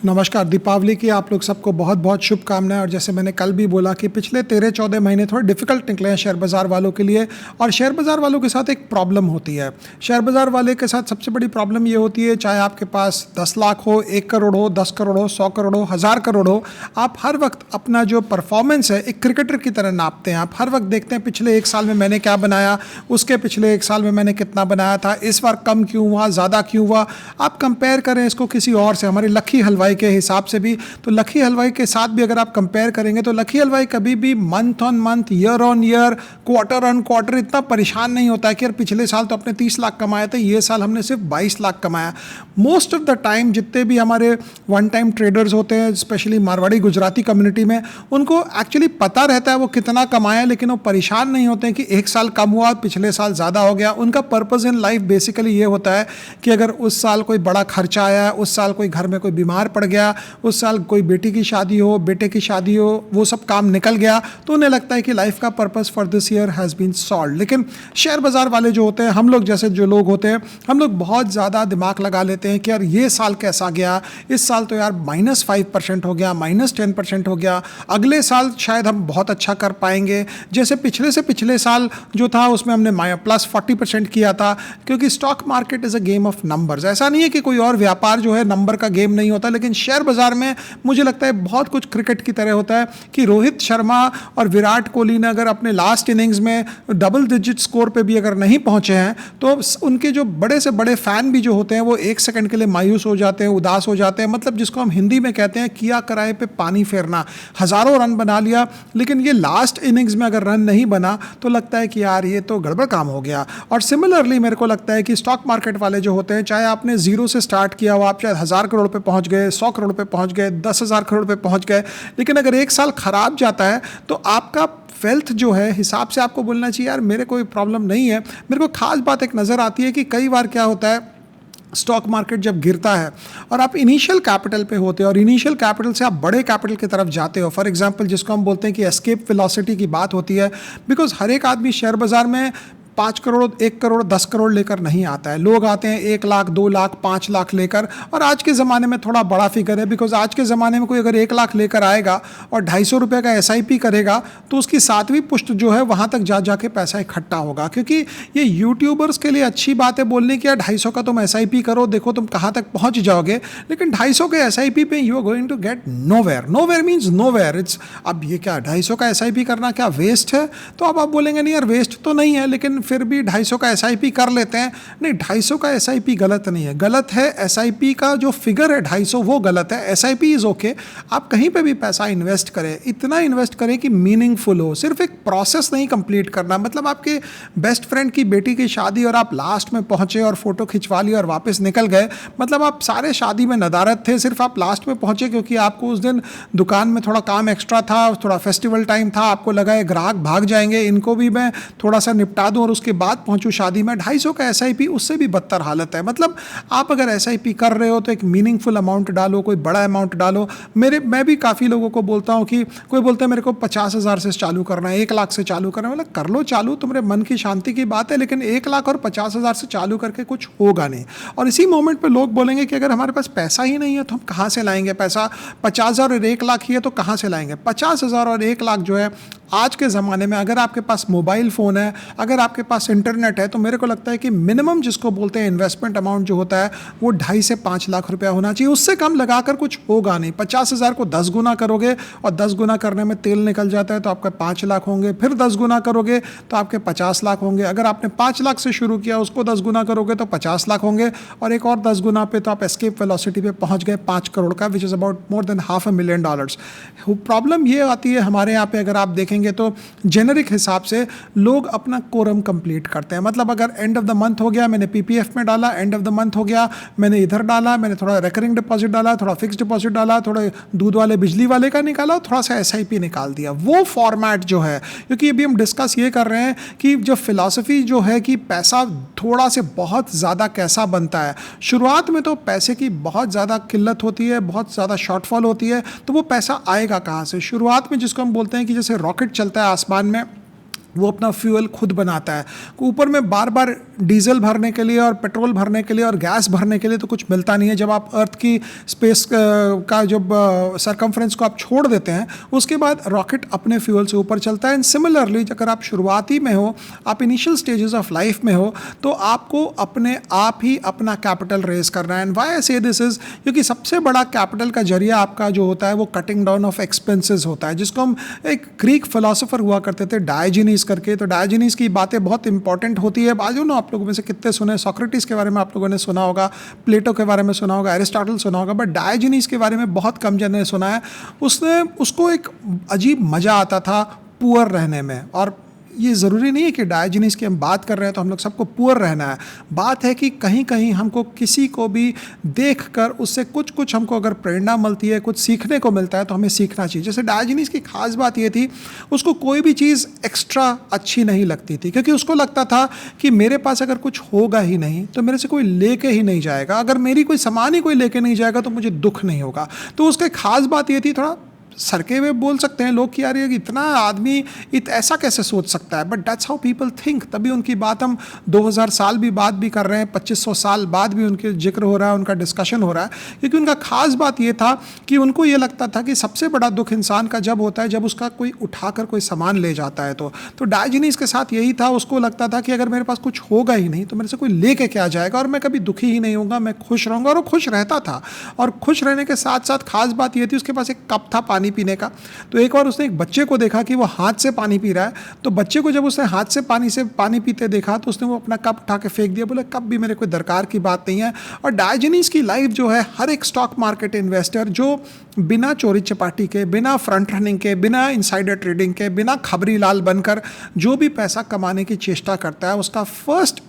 नमस्कार। दीपावली की आप लोग सबको बहुत बहुत शुभकामनाएं। और जैसे मैंने कल भी बोला कि पिछले 13-14 महीने थोड़े डिफिकल्ट निकले हैं शेयर बाज़ार वालों के लिए। और शेयर बाज़ार वालों के साथ एक प्रॉब्लम होती है। शेयर बाज़ार वाले के साथ सबसे बड़ी प्रॉब्लम ये होती है, चाहे आपके पास 10 लाख हो, 1 करोड़ हो, 10 करोड़ हो, 100 करोड़ हो, 1000 करोड़ हो, आप हर वक्त अपना जो परफॉर्मेंस है एक क्रिकेटर की तरह नापते हैं। आप हर वक्त देखते हैं पिछले 1 साल में मैंने क्या बनाया, उसके पिछले 1 साल में मैंने कितना बनाया था, इस बार कम क्यों हुआ, ज़्यादा क्यों हुआ। आप कंपेयर करें इसको किसी और से, हमारे लकी हलवाई के हिसाब से भी, तो लकी हलवाई के साथ भी अगर आप कंपेयर करेंगे तो लकी हलवाई कभी भी month on month, year on year, quarter on quarter इतना परेशान नहीं होता है कि यार पिछले साल तो अपने 30 लाख कमाए थे, ये साल हमने सिर्फ 22 लाख कमाया। मोस्ट ऑफ द टाइम जितने भी हमारे वन टाइम ट्रेडर्स होते हैं, स्पेशली मारवाड़ी गुजराती कम्युनिटी में, उनको एक्चुअली पता रहता है वो कितना कमाया, लेकिन वो परेशान नहीं होते हैं कि एक साल कम हुआ, पिछले साल ज़्यादा हो गया। उनका पर्पज़ इन लाइफ बेसिकली ये होता है कि अगर उस साल कोई बड़ा खर्चा आया, उस साल कोई घर में कोई बीमार पड़ गया, उस साल कोई बेटी की शादी हो, बेटे की शादी हो, वो सब काम निकल गया, तो उन्हें लगता है कि लाइफ का purpose for this year has been solve. लेकिन शेयर बाज़ार वाले जो होते हैं, हम लोग जैसे जो लोग होते हैं, हम लोग बहुत ज़्यादा दिमाग लगा लेते हैं कि यार ये साल कैसा गया, इस साल तो यार -5% हो गया, -10% हो गया, अगले साल शायद हम बहुत अच्छा कर पाएंगे। जैसे पिछले से पिछले साल जो था उसमें हमने +40% किया था, क्योंकि stock market is a game of numbers. ऐसा नहीं है कि कोई और व्यापार जो है नंबर का गेम नहीं होता, लेकिन शेयर बाज़ार में मुझे लगता है बहुत कुछ क्रिकेट की तरह होता है कि रोहित शर्मा और विराट कोहली ने अगर अपने लास्ट इनिंग्स में डबल डिजिट स्कोर पे भी अगर नहीं पहुंचे हैं, तो उनके जो बड़े से बड़े फैन भी जो होते हैं वो 1 सेकंड के लिए मायूस हो जाते हैं, उदास हो जाते हैं। मतलब जिसको हम हिंदी में कहते हैं किया कराए पे पानी फेरना। हज़ारों रन बना लिया, लेकिन ये लास्ट इनिंग्स में अगर रन नहीं बना तो लगता है कि यार ये तो गड़बड़ काम हो गया। और सिमिलरली मेरे को लगता है कि स्टॉक मार्केट वाले जो होते हैं, चाहे आपने जीरो से स्टार्ट किया हो, आप शायद 1000 करोड़ पे पहुंच गए, 100 करोड़ पे पहुंच गए, 10,000 करोड़ पे पहुंच गए, लेकिन अगर एक साल खराब जाता है तो आपका वेल्थ जो है हिसाब से आपको बोलना चाहिए यार मेरे कोई प्रॉब्लम नहीं है। मेरे को खास बात एक नज़र आती है कि कई बार क्या होता है, स्टॉक मार्केट जब गिरता है और आप इनिशियल कैपिटल पे होते हो और इनिशियल कैपिटल से आप बड़े कैपिटल की तरफ जाते हो, फॉर एग्जांपल जिसको हम बोलते हैं कि एस्केप वेलोसिटी की बात होती है, बिकॉज हर एक आदमी शेयर बाज़ार में 5 करोड़, 1 करोड़, 10 करोड़ लेकर नहीं आता है। लोग आते हैं 1 लाख, 2 लाख, 5 लाख लेकर। और आज के ज़माने में थोड़ा बड़ा फिगर है, बिकॉज आज के ज़माने में कोई अगर 1 लाख लेकर आएगा और 250 रुपये का SIP करेगा तो उसकी 7वीं पुश्त जो है वहाँ तक जा जाके पैसा इकट्ठा होगा। क्योंकि ये यूट्यूबर्स के लिए अच्छी बात है बोलने की यार 250 का तुम SIP करो, देखो तुम कहाँ तक पहुँच जाओगे, लेकिन 250 के SIP पे you are going to get nowhere. Nowhere means nowhere. It's अब ये क्या 250 का SIP करना क्या वेस्ट है? तो अब आप बोलेंगे नहीं यार वेस्ट तो नहीं है, लेकिन फिर भी 250 का SIP कर लेते हैं। नहीं, 250 का SIP गलत नहीं है। गलत है SIP का जो फिगर है 250 वो गलत है। SIP is okay. आप कहीं पे भी पैसा इन्वेस्ट करें, इतना इन्वेस्ट करें कि मीनिंगफुल हो। सिर्फ एक प्रोसेस नहीं कंप्लीट करना। मतलब आपके बेस्ट फ्रेंड की बेटी की शादी और आप लास्ट में पहुंचे और फोटो खिंचवा ली और वापस निकल गए, मतलब आप सारे शादी में नदारत थे, सिर्फ आप लास्ट में पहुंचे क्योंकि आपको उस दिन दुकान में थोड़ा काम एक्स्ट्रा था, थोड़ा फेस्टिवल टाइम था, आपको लगा है ग्राहक भाग जाएंगे, इनको भी मैं थोड़ा सा निपटा दूं और उसके बाद पहुंचूं शादी में। 250 का SIP उससे भी बदतर हालत है। मतलब आप अगर SIP कर रहे हो तो एक मीनिंगफुल अमाउंट डालो, कोई बड़ा अमाउंट डालो। मैं भी काफ़ी लोगों को बोलता हूं कि कोई बोलता है मेरे को 50,000 से चालू करना है, 1 लाख से चालू करना है। मतलब कर लो चालू, तुम्हारे मन की शांति की बात है, लेकिन 1 लाख और 50,000 से चालू करके कुछ होगा नहीं। और इसी मोमेंट पे लोग बोलेंगे कि अगर हमारे पास पैसा ही नहीं है तो हम कहाँ से लाएंगे पैसा? 50,000 और 1 लाख ही है तो कहाँ से लाएंगे? 50,000 और 1 लाख जो है आज के ज़माने में, अगर आपके पास मोबाइल फ़ोन है, अगर आपके पास इंटरनेट है, तो मेरे को लगता है कि मिनिमम जिसको बोलते हैं इन्वेस्टमेंट अमाउंट जो होता है वो 2.5 से 5 लाख रुपया होना चाहिए। उससे कम लगाकर कुछ होगा नहीं। 50,000 को 10 गुना करोगे और 10 गुना करने में तेल निकल जाता है तो आपका 5 लाख होंगे, फिर 10 गुना करोगे तो आपके 50 लाख होंगे। अगर आपने 5 लाख से शुरू किया, उसको 10 गुना करोगे तो 50 लाख होंगे, और एक और 10 गुना पे तो आप एस्केप वेलोसिटी पे पहुंच गए 5 करोड़ का, which is about more than $500,000। Problem ये आती है हमारे यहाँ पे, अगर आप देखेंगे तो जेनरिक हिसाब से लोग अपना कोरम कंप्लीट करते हैं। मतलब अगर एंड ऑफ द मंथ हो गया, मैंने PPF में डाला, एंड ऑफ द मंथ हो गया, मैंने इधर डाला, मैंने थोड़ा रिकरिंग डिपॉजिट डाला, थोड़ा फिक्स डिपॉजिट डाला, थोड़ा दूध वाले बिजली वाले का निकाला, थोड़ा सा SIP निकाल दिया। वो फॉर्मेट जो है, क्योंकि अभी हम डिस्कस ये कर रहे हैं कि जो फिलॉसफी जो है कि पैसा थोड़ा से बहुत ज़्यादा कैसा बनता है। शुरुआत में तो पैसे की बहुत ज़्यादा किल्लत होती है, बहुत ज़्यादा शॉर्टफॉल होती है, तो वो पैसा आएगा कहाँ से? शुरुआत में जिसको हम बोलते हैं कि जैसे रॉकेट चलता है आसमान में, वो अपना फ्यूल खुद बनाता है। ऊपर में बार बार डीजल भरने के लिए और पेट्रोल भरने के लिए और गैस भरने के लिए तो कुछ मिलता नहीं है। जब आप अर्थ की स्पेस का जब सरकमफ्रेंस को आप छोड़ देते हैं, उसके बाद रॉकेट अपने फ्यूल से ऊपर चलता है। एंड सिमिलरली अगर आप शुरुआती में हो, आप इनिशियल स्टेजेस ऑफ लाइफ में हो, तो आपको अपने आप ही अपना कैपिटल रेज करना है। एंड व्हाई आई से दिस इज, क्योंकि सबसे बड़ा कैपिटल का जरिया आपका जो होता है वो कटिंग डाउन ऑफ एक्सपेंसेस होता है, जिसको हम, एक ग्रीक फिलोसोफर हुआ करते थे डायोजेनीज करके, तो डायोजेनीज की बातें बहुत इंपॉर्टेंट होती है। बाजू ना आप लोगों में से कितने सुने, सोक्रेटिस के बारे में आप लोगों ने सुना होगा, प्लेटो के बारे में सुना होगा, एरिस्टोटल सुना होगा, बट डायोजेनीज के बारे में बहुत कम जन ने सुना है। उसको एक अजीब मज़ा आता था पुअर रहने में। और ये ज़रूरी नहीं है कि डायोजेनीस की हम बात कर रहे हैं तो हम लोग सबको पुअर रहना है। बात है कि कहीं कहीं हमको किसी को भी देख कर उससे कुछ कुछ हमको अगर प्रेरणा मिलती है, कुछ सीखने को मिलता है, तो हमें सीखना चाहिए। जैसे डायोजेनीस की खास बात ये थी, उसको कोई भी चीज़ एक्स्ट्रा अच्छी नहीं लगती थी, क्योंकि उसको लगता था कि मेरे पास अगर कुछ होगा ही नहीं तो मेरे से कोई लेके ही नहीं जाएगा, अगर मेरी कोई सामान ही कोई लेके नहीं जाएगा तो मुझे दुख नहीं होगा। तो उसकी खास बात ये थी, थोड़ा सरके हुए बोल सकते हैं लोग कि यार ये इतना आदमी ऐसा कैसे सोच सकता है, but that's how people think. तभी उनकी बात हम 2000 साल भी बाद भी कर रहे हैं, 2500 साल बाद भी उनके जिक्र हो रहा है, उनका डिस्कशन हो रहा है, क्योंकि उनका खास बात ये था कि उनको ये लगता था कि सबसे बड़ा दुख इंसान का जब होता है जब उसका कोई उठाकर कोई सामान ले जाता है। तो डायोजेनीस के साथ यही था, उसको लगता था कि अगर मेरे पास कुछ होगा ही नहीं तो मेरे से कोई लेके क्या जाएगा, और मैं कभी दुखी ही नहीं होऊंगा, मैं खुश रहूंगा। और वो खुश रहता था, और खुश रहने के साथ साथ खास बात ये थी, उसके पास एक कप था पानी पीने का। तो एक बार उसने एक बच्चे को देखा कि वो हाथ से पानी पी रहा है, तो बच्चे को जब उसने हाथ से पानी पीते देखा तो उसने वो अपना कप उठा के फेंक दिया, बोले कप भी मेरे कोई दरकार की बात नहीं है। और डायोजेनीस की लाइफ जो है, हर एक स्टॉक मार्केट इन्वेस्टर जो बिना चोरी चपाटी के, बिना फ्रंट रनिंग के, बिना इनसाइडर ट्रेडिंग के, बिना खबरी लाल बनकर जो भी पैसा कमाने की चेष्टा करता है, उसका फर्स्ट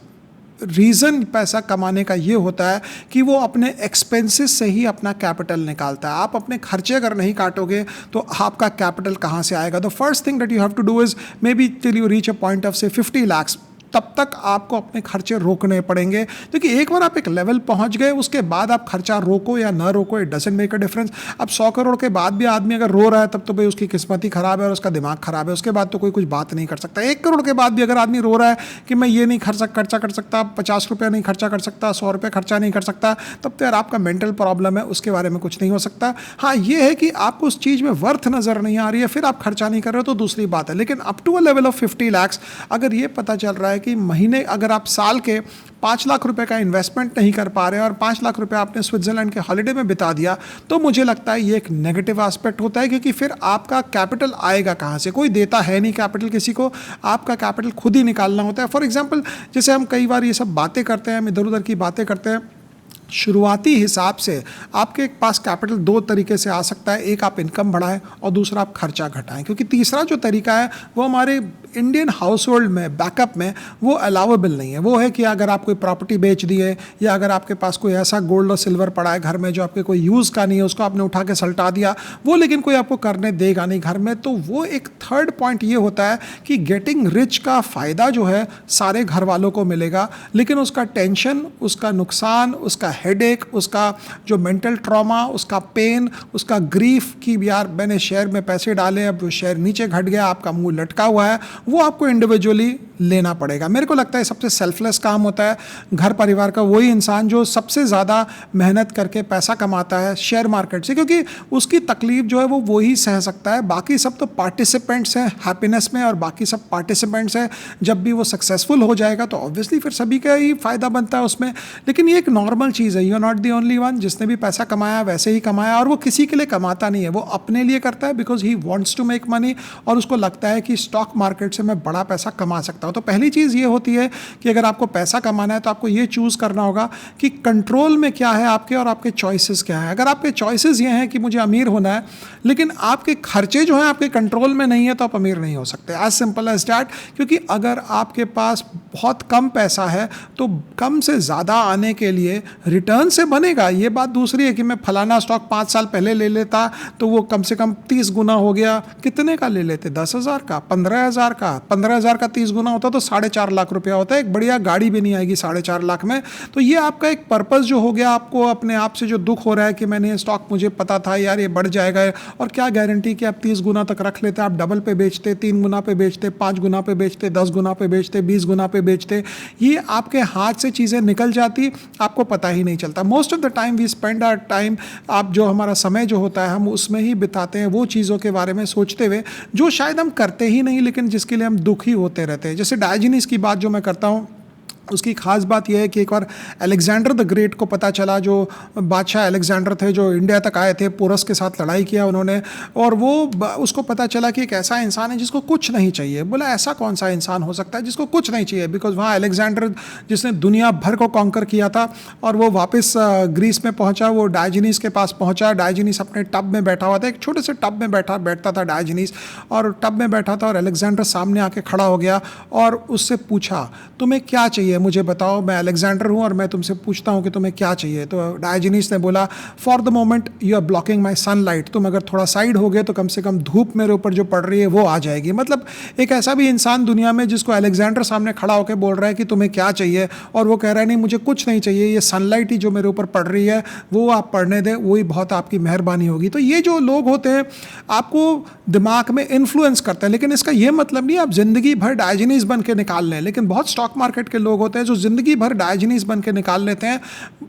रीज़न पैसा कमाने का ये होता है कि वो अपने एक्सपेंसेस से ही अपना कैपिटल निकालता है। आप अपने खर्चे अगर नहीं काटोगे तो आपका कैपिटल कहाँ से आएगा। The first thing that you have to do is, maybe till you reach a point of say 50 lakhs, तब तक आपको अपने खर्चे रोकने पड़ेंगे, क्योंकि एक बार आप एक लेवल पहुंच गए उसके बाद आप खर्चा रोको या ना रोको, it doesn't make a difference. अब 100 करोड़ के बाद भी आदमी अगर रो रहा है तब तो भाई उसकी किस्मत ही खराब है और उसका दिमाग खराब है, उसके बाद तो कोई कुछ बात नहीं कर सकता। 1 करोड़ के बाद भी अगर आदमी रो रहा है कि मैं ये नहीं खर्चा कर सकता, 50 रुपये नहीं खर्चा कर सकता, 100 रुपये खर्चा नहीं कर सकता, तब तो यार आपका मेंटल प्रॉब्लम है, उसके बारे में कुछ नहीं हो सकता। हाँ, ये है कि आपको उस चीज़ में वर्थ नज़र नहीं आ रही है, फिर आप खर्चा नहीं कर रहे हो तो दूसरी बात है। लेकिन up to a level of 50 lakhs अगर ये पता चल रहा है कि महीने अगर आप साल के 5 लाख रुपए का इन्वेस्टमेंट नहीं कर पा रहे और 5 लाख रुपए आपने स्विट्जरलैंड के हॉलिडे में बिता दिया, तो मुझे लगता है ये एक नेगेटिव एस्पेक्ट होता है, क्योंकि फिर आपका कैपिटल आएगा कहाँ से? कोई देता है नहीं कैपिटल किसी को, आपका कैपिटल खुद ही निकालना होता है। फॉर एग्जाम्पल, जैसे हम कई बार ये सब बातें करते हैं, हम इधर उधर की बातें करते हैं, शुरुआती हिसाब से आपके पास कैपिटल 2 तरीके से आ सकता है, एक आप इनकम बढ़ाएं और दूसरा आप खर्चा घटाएं, क्योंकि तीसरा जो तरीका है वो हमारे इंडियन हाउस होल्ड में, बैकअप में वो अलाउेबल नहीं है। वो है कि अगर आप कोई प्रॉपर्टी बेच दिए या अगर आपके पास कोई ऐसा गोल्ड और सिल्वर पड़ा है घर में जो आपके कोई यूज़ का नहीं है, उसको आपने उठा के सल्टा दिया, वो लेकिन कोई आपको करने देगा नहीं घर में। तो वो एक थर्ड पॉइंट ये होता है कि गेटिंग रिच का फ़ायदा जो है सारे घर वालों को मिलेगा, लेकिन उसका टेंशन, उसका नुकसान, उसका हेडेक, उसका जो मेंटल ट्रॉमा, उसका पेन, उसका ग्रीफ कि यार मैंने शेयर में पैसे डाले, अब वो शेयर नीचे घट गया, आपका मुंह लटका हुआ है, वो आपको इंडिविजुअली लेना पड़ेगा। मेरे को लगता है सबसे सेल्फलेस काम होता है घर परिवार का वही इंसान जो सबसे ज़्यादा मेहनत करके पैसा कमाता है शेयर मार्केट से, क्योंकि उसकी तकलीफ जो है वो ही सह सकता है। बाकी सब तो पार्टिसिपेंट्स हैं हैप्पीनेस में, और बाकी सब पार्टिसिपेंट्स हैं, जब भी वो सक्सेसफुल हो जाएगा तो ऑब्वियसली फिर सभी का ही फ़ायदा बनता है उसमें। लेकिन ये एक नॉर्मल चीज़ है, you are not the only one. जिसने भी पैसा कमाया वैसे ही कमाया, और वो किसी के लिए कमाता नहीं है, वो अपने लिए करता है, because he wants to make money, और उसको लगता है कि स्टॉक मार्केट से मैं बड़ा पैसा कमा सकता हूँ। तो पहली चीज़ ये होती है कि अगर आपको पैसा कमाना है तो आपको ये चूज़ करना होगा कि कंट्रोल में क्या है आपके और आपके चॉइसेस क्या है। अगर आपके चॉइसेस ये हैं कि मुझे अमीर होना है, लेकिन आपके खर्चे जो हैं आपके कंट्रोल में नहीं है, तो आप अमीर नहीं हो सकते। As simple as that. क्योंकि अगर आपके पास बहुत कम पैसा है तो कम से ज़्यादा आने के लिए रिटर्न से बनेगा, ये बात दूसरी है कि मैं फलाना स्टॉक 5 साल पहले ले लेता तो वो कम से कम 30 गुना हो गया। कितने का ले लेते? 10,000 का, 15,000 का। 15,000 का 30 गुना होता तो 4.5 लाख रुपया होता है। एक बढ़िया गाड़ी भी नहीं आएगी 4.5 लाख में। तो ये आपका एक पर्पस जो हो गया, आपको अपने आप से जो दुख हो रहा है कि मैंने ये स्टॉक, मुझे पता था यार ये बढ़ जाएगा, और क्या गारंटी कि आप 30 गुना तक रख लेते, आप डबल पे बेचते, 3 गुना पे बेचते, 5 गुना पे बेचते, 10 गुना पे बेचते, 20 गुना पे बेचते, ये आपके हाथ से चीज़ें निकल जाती, आपको पता ही नहीं चलता। Most of the time we spend our time, आप जो हमारा समय जो होता है हम उसमें ही बिताते हैं, वो चीज़ों के बारे में सोचते हुए जो शायद हम करते ही नहीं, लेकिन जिसके लिए हम दुखी होते रहते हैं। जैसे डायोजनीस की बात जो मैं करता हूँ, उसकी खास बात यह है कि एक बार अलेक्जेंडर द ग्रेट को पता चला, जो बादशाह अलेक्जेंडर थे जो इंडिया तक आए थे, पोरस के साथ लड़ाई किया उन्होंने, और वो उसको पता चला कि एक ऐसा इंसान है जिसको कुछ नहीं चाहिए। बोला ऐसा कौन सा इंसान हो सकता है जिसको कुछ नहीं चाहिए, बिकॉज वहाँ अलेक्जेंडर जिसने दुनिया भर को कॉन्कर किया था, और वो वापस ग्रीस में पहुँचा, वो डायोजनीस के पास पहुँचा। डायोजनीस अपने टब में बैठा हुआ था, एक छोटे से टब में बैठता था डायोजनीस, और टब में बैठा था, और अलेक्जेंडर सामने आके खड़ा हो गया और उससे पूछा तुम्हें क्या चाहिए, मुझे बताओ, मैं अलेक्जेंडर हूँ और मैं तुमसे पूछता हूँ कि तुम्हें क्या चाहिए। तो डायोजनीस ने बोला for the moment you are blocking my sunlight, तुम अगर थोड़ा साइड हो गए तो कम से कम धूप मेरे ऊपर जो पड़ रही है वो आ जाएगी। मतलब एक ऐसा भी इंसान दुनिया में जिसको अलेक्जेंडर सामने खड़ा होकर बोल रहा है कि तुम्हें क्या चाहिए, और वो कह रहा है नहीं मुझे कुछ नहीं चाहिए, ये सनलाइट ही जो मेरे ऊपर पड़ रही है वो आप पढ़ने दें, वही बहुत आपकी मेहरबानी होगी। तो ये जो लोग होते हैं आपको दिमाग में इन्फ्लुएंस करते हैं, लेकिन इसका ये मतलब नहीं आप जिंदगी भर डायोजनीस बन के निकाल लें। लेकिन बहुत स्टॉक मार्केट के लोग होते हैं जो जिंदगी भर डायोजनीस बन के निकाल लेते हैं।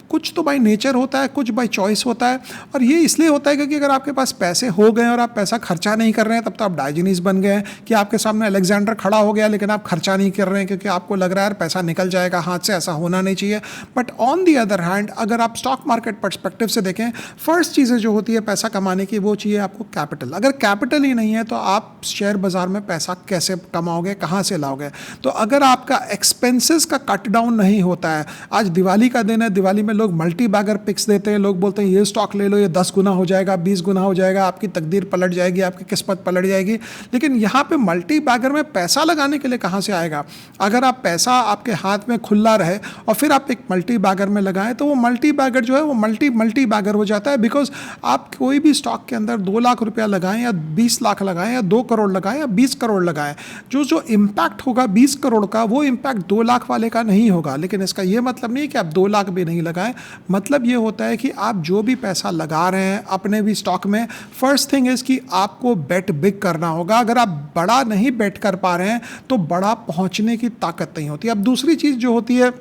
कुछ तो बाय नेचर होता है, कुछ बाय चॉइस होता है, और ये इसलिए होता है क्योंकि अगर आपके पास पैसे हो गए और आप पैसा खर्चा नहीं कर रहे हैं तब तो आप डायोजनीस बन गए हैं, कि आपके सामने अलेक्जेंडर खड़ा हो गया लेकिन आप खर्चा नहीं कर रहे हैं क्योंकि आपको लग रहा है यार पैसा निकल जाएगा हाथ से, ऐसा होना नहीं चाहिए। But on the other hand अगर आप स्टॉक मार्केट पर्सपेक्टिव से देखें, फर्स्ट चीज़ें जो होती है पैसा कमाने की वो चाहिए आपको कैपिटल। अगर कैपिटल ही नहीं है तो आप शेयर बाजार में पैसा कैसे कमाओगे, कहाँ से लाओगे? तो अगर आपका एक्सपेंसेस का कट डाउन नहीं होता है, आज दिवाली का दिन है, दिवाली में लोग मल्टी बैगर पिक्स देते हैं, लोग बोलते हैं ये स्टॉक ले लो, ये 10 गुना हो जाएगा, 20 गुना हो जाएगा, आपकी तकदीर पलट जाएगी, आपकी किस्मत पलट जाएगी। लेकिन यहाँ पे मल्टी बैगर में पैसा लगाने के लिए कहाँ से आएगा? अगर आप पैसा आपके हाथ में खुला रहे और फिर आप एक मल्टी बैगर में लगाएं तो वो मल्टी बैगर जो है वो मल्टी बैगर हो जाता है। बिकॉज आप कोई भी स्टॉक के अंदर 2 लाख रुपया लगाएं या 20 लाख लगाएं या 2 करोड़ लगाएं या 20 करोड़ लगाएं, जो इम्पैक्ट होगा 20 करोड़ का वो इम्पैक्ट 2 लाख वाले का नहीं होगा। लेकिन इसका ये मतलब नहीं है कि आप 2 लाख भी नहीं लगाएं। मतलब ये होता है कि आप जो भी पैसा लगा रहे हैं अपने भी स्टॉक में, फर्स्ट थिंग इज़ कि आपको बेट बिग करना होगा। अगर आप बड़ा नहीं बेट कर पा रहे हैं तो बड़ा पहुंचने की ताकत नहीं होती। अब दूसरी चीज़ जो होती है,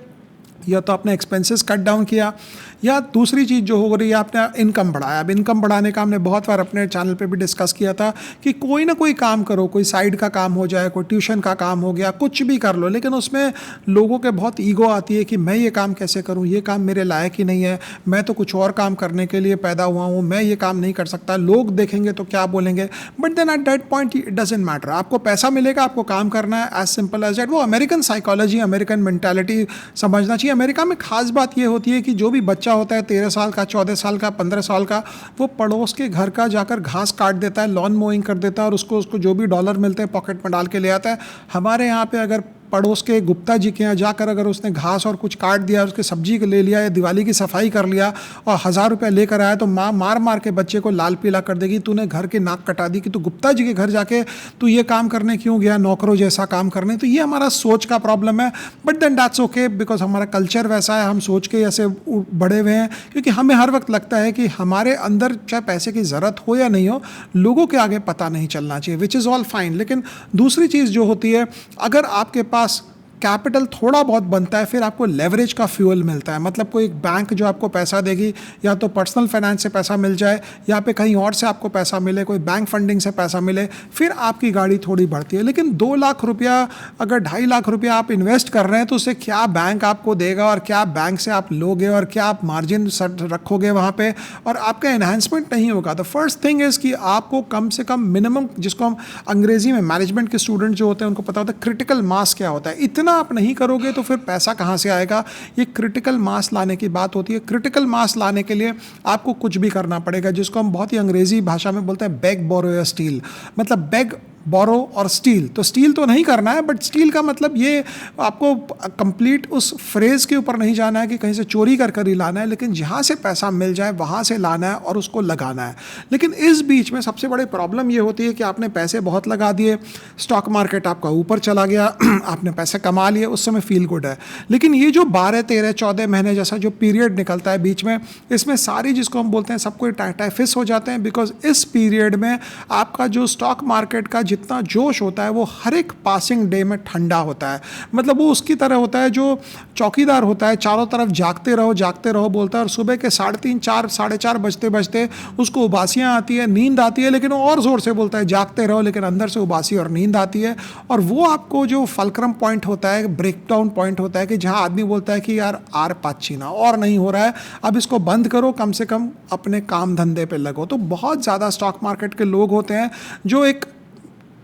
या तो आपने एक्सपेंसेस कट डाउन किया, या दूसरी चीज़ जो हो रही है आपने इनकम बढ़ाया। अब इनकम बढ़ाने का हमने बहुत बार अपने चैनल पे भी डिस्कस किया था कि कोई ना कोई काम करो, कोई साइड का काम हो जाए, कोई ट्यूशन का काम हो गया, कुछ भी कर लो, लेकिन उसमें लोगों के बहुत ईगो आती है कि मैं ये काम कैसे करूँ, ये काम मेरे लायक ही नहीं है, मैं तो कुछ और काम करने के लिए पैदा हुआ हूँ, मैं ये काम नहीं कर सकता, लोग देखेंगे तो क्या बोलेंगे। But then at that point it doesn't matter, आपको पैसा मिलेगा, आपको काम करना है, एज सिंपल एज दैट। वो अमेरिकन साइकोलॉजी, अमेरिकन मेंटालिटी समझना चाहिए। अमेरिका में खास बात ये होती है कि जो भी बच्चा होता है 13 साल का, 14 साल का, 15 साल का, वो पड़ोस के घर का जाकर घास काट देता है, लॉन मोइंग कर देता है, और उसको जो भी डॉलर मिलते हैं पॉकेट में डाल के ले आता है। हमारे यहाँ पे अगर पड़ोस के गुप्ता जी के यहाँ जाकर अगर उसने घास और कुछ काट दिया, उसके सब्जी को ले लिया या दिवाली की सफाई कर लिया और 1000 रुपया लेकर आया, तो माँ मार मार के बच्चे को लाल पीला कर देगी, तूने घर के नाक कटा दी कि तू गुप्ता जी के घर जाके तू ये काम करने क्यों गया, नौकरों जैसा काम करने। तो ये हमारा सोच का प्रॉब्लम है। But then that's okay, because हमारा कल्चर वैसा है, हम सोच के ऐसे बड़े हुए हैं, क्योंकि हमें हर वक्त लगता है कि हमारे अंदर चाहे पैसे की ज़रूरत हो या नहीं हो, लोगों के आगे पता नहीं चलना चाहिए, विच इज़ ऑल फाइन। लेकिन दूसरी चीज़ जो होती है, अगर आपके पास कैपिटल थोड़ा बहुत बनता है, फिर आपको लेवरेज का फ्यूल मिलता है। मतलब कोई एक बैंक जो आपको पैसा देगी, या तो पर्सनल फाइनेंस से पैसा मिल जाए, या पे कहीं और से आपको पैसा मिले, कोई बैंक फंडिंग से पैसा मिले, फिर आपकी गाड़ी थोड़ी बढ़ती है। लेकिन 2 लाख रुपया अगर 2.5 लाख रुपया आप इन्वेस्ट कर रहे हैं तो उससे क्या बैंक आपको देगा, और क्या बैंक से आप लोगे, और क्या आप मार्जिन रखोगे वहाँ पे, और आपका एनहांसमेंट नहीं होगा। तो फर्स्ट थिंग इज़ कि आपको कम से कम मिनिमम, जिसको हम अंग्रेजी में मैनेजमेंट के स्टूडेंट जो होते हैं उनको पता होता है क्रिटिकल मास क्या होता है। इतना आप नहीं करोगे तो फिर पैसा कहाँ से आएगा? ये क्रिटिकल मास लाने की बात होती है। क्रिटिकल मास लाने के लिए आपको कुछ भी करना पड़ेगा, जिसको हम बहुत ही अंग्रेजी भाषा में बोलते हैं बेग, बोरो या स्टील। मतलब बेग बोरो और स्टील। तो स्टील तो नहीं करना है, बट स्टील का मतलब ये आपको कंप्लीट उस फ्रेज के ऊपर नहीं जाना है कि कहीं से चोरी कर कर ही लाना है, लेकिन जहाँ से पैसा मिल जाए वहाँ से लाना है और उसको लगाना है। लेकिन इस बीच में सबसे बड़ी प्रॉब्लम ये होती है कि आपने पैसे बहुत लगा दिए, स्टॉक मार्केट आपका ऊपर चला गया, आपने पैसे कमा लिए, उस समय फील गुड है। लेकिन ये जो 12, 13, 14 महीने जैसा जो पीरियड निकलता है बीच में, इसमें सारी जिसको हम बोलते हैं सब कोई टाइफिस हो जाते हैं। बिकॉज इस पीरियड में आपका जो स्टॉक मार्केट का जितना जोश होता है वो हर एक पासिंग डे में ठंडा होता है। मतलब वो उसकी तरह होता है जो चौकीदार होता है, चारों तरफ जागते रहो बोलता है, और सुबह के 3:30, 4, 4:30 बजते बजते उसको उबासियाँ आती है, नींद आती है, लेकिन वो और ज़ोर से बोलता है जागते रहो, लेकिन अंदर से उबासी और नींद आती है। और वो आपको जो फलक्रम पॉइंट होता है, ब्रेक डाउन पॉइंट होता है कि जहाँ आदमी बोलता है कि यार आर पाचीना और नहीं हो रहा है, अब इसको बंद करो, कम से कम अपने काम धंधे पे लगो। तो बहुत ज़्यादा स्टॉक मार्केट के लोग होते हैं जो एक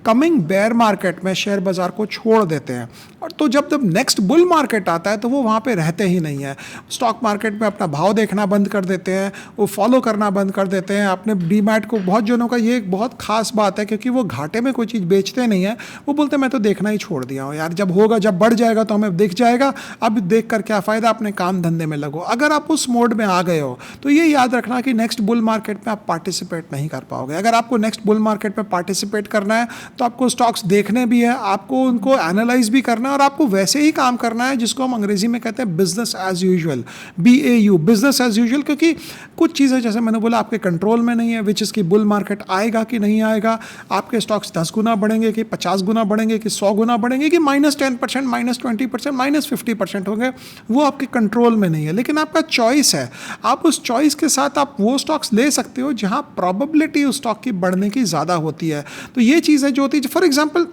कमिंग बेयर मार्केट में शेयर बाज़ार को छोड़ देते हैं, और तो जब नेक्स्ट बुल मार्केट आता है तो वो वहाँ पे रहते ही नहीं है। स्टॉक मार्केट में अपना भाव देखना बंद कर देते हैं, वो फॉलो करना बंद कर देते हैं अपने डीमैट को। बहुत जनों का ये एक बहुत खास बात है, क्योंकि वो घाटे में कोई चीज़ बेचते नहीं है, वो बोलते हैं मैं तो देखना ही छोड़ दिया हूँ यार, जब होगा, जब बढ़ जाएगा तो हमें दिख जाएगा, अब देख कर क्या फ़ायदा, अपने काम धंधे में लगो। अगर आप उस मोड में आ गए हो तो ये याद रखना कि नेक्स्ट बुल मार्केट में आप पार्टिसिपेट नहीं कर पाओगे। अगर आपको नेक्स्ट बुल मार्केट में पार्टिसिपेट करना है तो आपको स्टॉक्स देखने भी है, आपको उनको एनालाइज भी करना है, और आपको वैसे ही काम करना है जिसको हम अंग्रेजी में कहते हैं business as usual, BAU, business as usual. क्योंकि कुछ चीज़ें जैसे मैंने बोला आपके कंट्रोल में नहीं है, विच इज़ की बुल मार्केट आएगा कि नहीं आएगा, आपके स्टॉक्स 10 गुना बढ़ेंगे कि 50 गुना बढ़ेंगे कि 100 गुना बढ़ेंगे कि -10%, -20%, -50% होंगे, वो आपके कंट्रोल में नहीं है। लेकिन आपका चॉइस है, आप उस चॉइस के साथ आप वो स्टॉक्स ले सकते हो जहाँ प्रोबेबिलिटी उस स्टॉक की बढ़ने की ज़्यादा होती है। तो ये चीज़ें जो होती है, फॉर एग्जाम्पल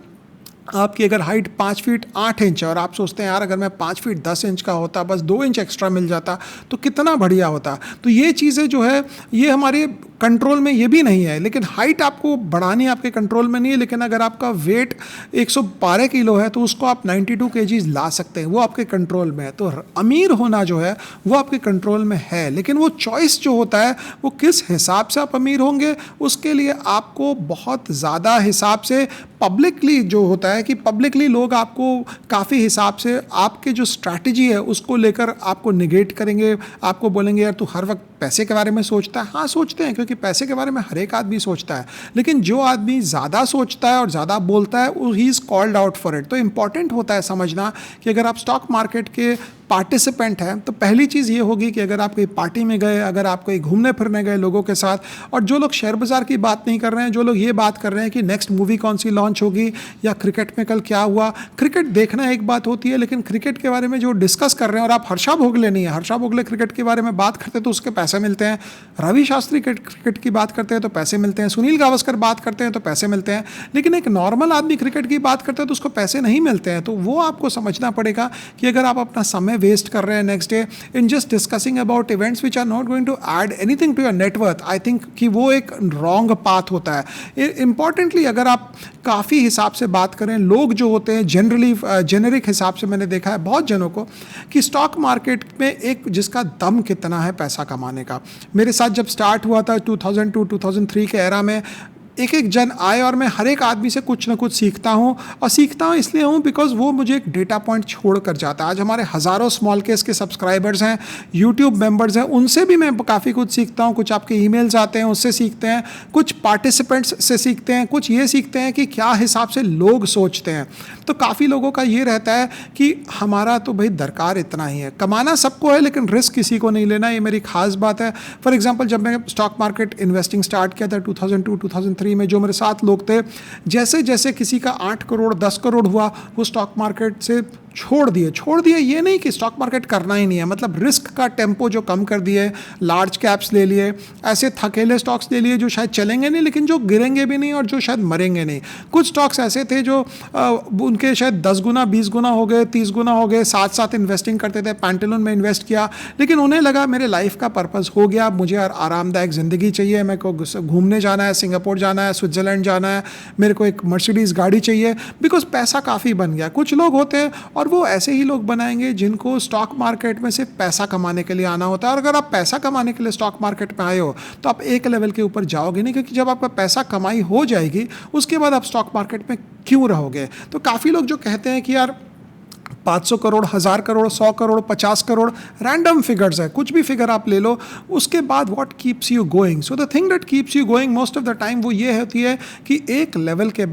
आपकी अगर हाइट 5 फीट 8 इंच है और आप सोचते हैं यार अगर मैं 5 फीट 10 इंच का होता, बस 2 इंच एक्स्ट्रा मिल जाता तो कितना बढ़िया होता। तो ये चीज़ें जो है ये हमारे कंट्रोल में ये भी नहीं है। लेकिन हाइट आपको बढ़ानी आपके कंट्रोल में नहीं है, लेकिन अगर आपका वेट 112 किलो है तो उसको आप 92 kg ला सकते हैं, वो आपके कंट्रोल में है। तो अमीर होना जो है वो आपके कंट्रोल में है, लेकिन वो चॉइस जो होता है वो किस हिसाब से आप अमीर होंगे, उसके लिए आपको बहुत ज़्यादा हिसाब से पब्लिकली जो होता है कि पब्लिकली लोग आपको काफ़ी हिसाब से आपके जो स्ट्रैटेजी है उसको लेकर आपको निगेट करेंगे, आपको बोलेंगे यार तू हर वक्त पैसे के बारे में सोचता है। हाँ सोचते हैं, क्योंकि पैसे के बारे में हर एक आदमी सोचता है, लेकिन जो आदमी ज़्यादा सोचता है और ज़्यादा बोलता है he is called out for it. तो इंपॉर्टेंट होता है समझना कि अगर आप स्टॉक मार्केट के पार्टिसिपेंट हैं तो पहली चीज़ ये होगी कि अगर आप कोई पार्टी में गए, अगर आप कोई घूमने फिरने गए लोगों के साथ, और जो लोग शेयर बाज़ार की बात नहीं कर रहे हैं, जो लोग ये बात कर रहे हैं कि नेक्स्ट मूवी कौन सी लॉन्च होगी या क्रिकेट में कल क्या हुआ, क्रिकेट देखना एक बात होती है, लेकिन क्रिकेट के बारे में जो डिस्कस कर रहे हैं, और आप हर्षा भोगले नहीं है, हर्षा भोगले क्रिकेट के बारे में बात करते हैं तो उसके पैसे मिलते हैं, रवि शास्त्री क्रिकेट की बात करते हैं तो पैसे मिलते हैं, सुनील गावस्कर बात करते हैं तो पैसे मिलते हैं, लेकिन एक नॉर्मल आदमी क्रिकेट की बात करते हैं तो उसको पैसे नहीं मिलते हैं। तो वो आपको समझना पड़ेगा कि अगर आप अपना समय वेस्ट कर रहे हैं next day in just discussing about events which are not going to add anything to your net worth, I think कि वो एक रॉन्ग पाथ होता है। इंपॉर्टेंटली अगर आप काफ़ी हिसाब से बात करें, लोग जो होते हैं जनरली जेनेरिक हिसाब से मैंने देखा है बहुत जनों को कि स्टॉक मार्केट में एक जिसका दम कितना है पैसा कमाने का। मेरे साथ जब स्टार्ट हुआ था 2002-2003 के एरा में, एक एक जन आए और मैं हर एक आदमी से कुछ ना कुछ सीखता हूँ, और सीखता हूँ इसलिए हूँ बिकॉज वो मुझे एक डेटा पॉइंट छोड़ कर जाता है। आज हमारे हज़ारों स्मॉल केस के सब्सक्राइबर्स हैं, यूट्यूब मेंबर्स हैं, उनसे भी मैं काफ़ी कुछ सीखता हूँ। कुछ आपके ईमेल्स आते हैं उससे सीखते हैं, कुछ पार्टिसिपेंट्स से सीखते हैं, कुछ ये सीखते हैं कि क्या हिसाब से लोग सोचते हैं। तो काफ़ी लोगों का ये रहता है कि हमारा तो भाई दरकार इतना ही है, कमाना सबको है लेकिन रिस्क किसी को नहीं लेना, ये मेरी खास बात है। फॉर एग्जाम्पल जब मैं स्टॉक मार्केट इन्वेस्टिंग स्टार्ट किया था 2002-2003 में, जो मेरे साथ लोग थे, जैसे जैसे किसी का 8 करोड़ 10 करोड़ हुआ वो स्टॉक मार्केट से छोड़ दिए। ये नहीं कि स्टॉक मार्केट करना ही नहीं है, मतलब रिस्क का टेम्पो जो कम कर दिए, लार्ज कैप्स ले लिए, ऐसे थकेले स्टॉक्स ले लिए जो शायद चलेंगे नहीं लेकिन जो गिरेंगे भी नहीं और जो शायद मरेंगे नहीं। कुछ स्टॉक्स ऐसे थे जो उनके शायद 10 गुना 20 गुना हो गए, 30 गुना हो गए, साथ साथ इन्वेस्टिंग करते थे। पैंटालून में इन्वेस्ट किया, लेकिन उन्हें लगा मेरे लाइफ का पर्पज़ हो गया, मुझे आरामदायक ज़िंदगी चाहिए, मेरे को घूमने जाना है, सिंगापुर जाना है, स्विट्ज़रलैंड जाना है, मेरे को एक मर्सिडीज़ गाड़ी चाहिए, बिकॉज पैसा काफ़ी बन गया। कुछ लोग होते हैं और और वो ऐसे ही लोग बनाएंगे जिनको स्टॉक मार्केट में सिर्फ पैसा कमाने के लिए आना होता है। और अगर आप पैसा कमाने के लिए स्टॉक मार्केट में आए हो तो आप एक लेवल के ऊपर जाओगे नहीं, क्योंकि जब आपका पैसा कमाई हो जाएगी उसके बाद आप स्टॉक मार्केट में क्यों रहोगे। तो काफ़ी लोग जो कहते हैं कि यार 500 करोड़, 1000 करोड़, 100 करोड़, 50 करोड़, रैंडम फिगर्स है, कुछ भी फिगर आप ले लो, उसके बाद what keeps you going. So the thing that keeps you going most of the time वो ये होती है कि एक लेवल के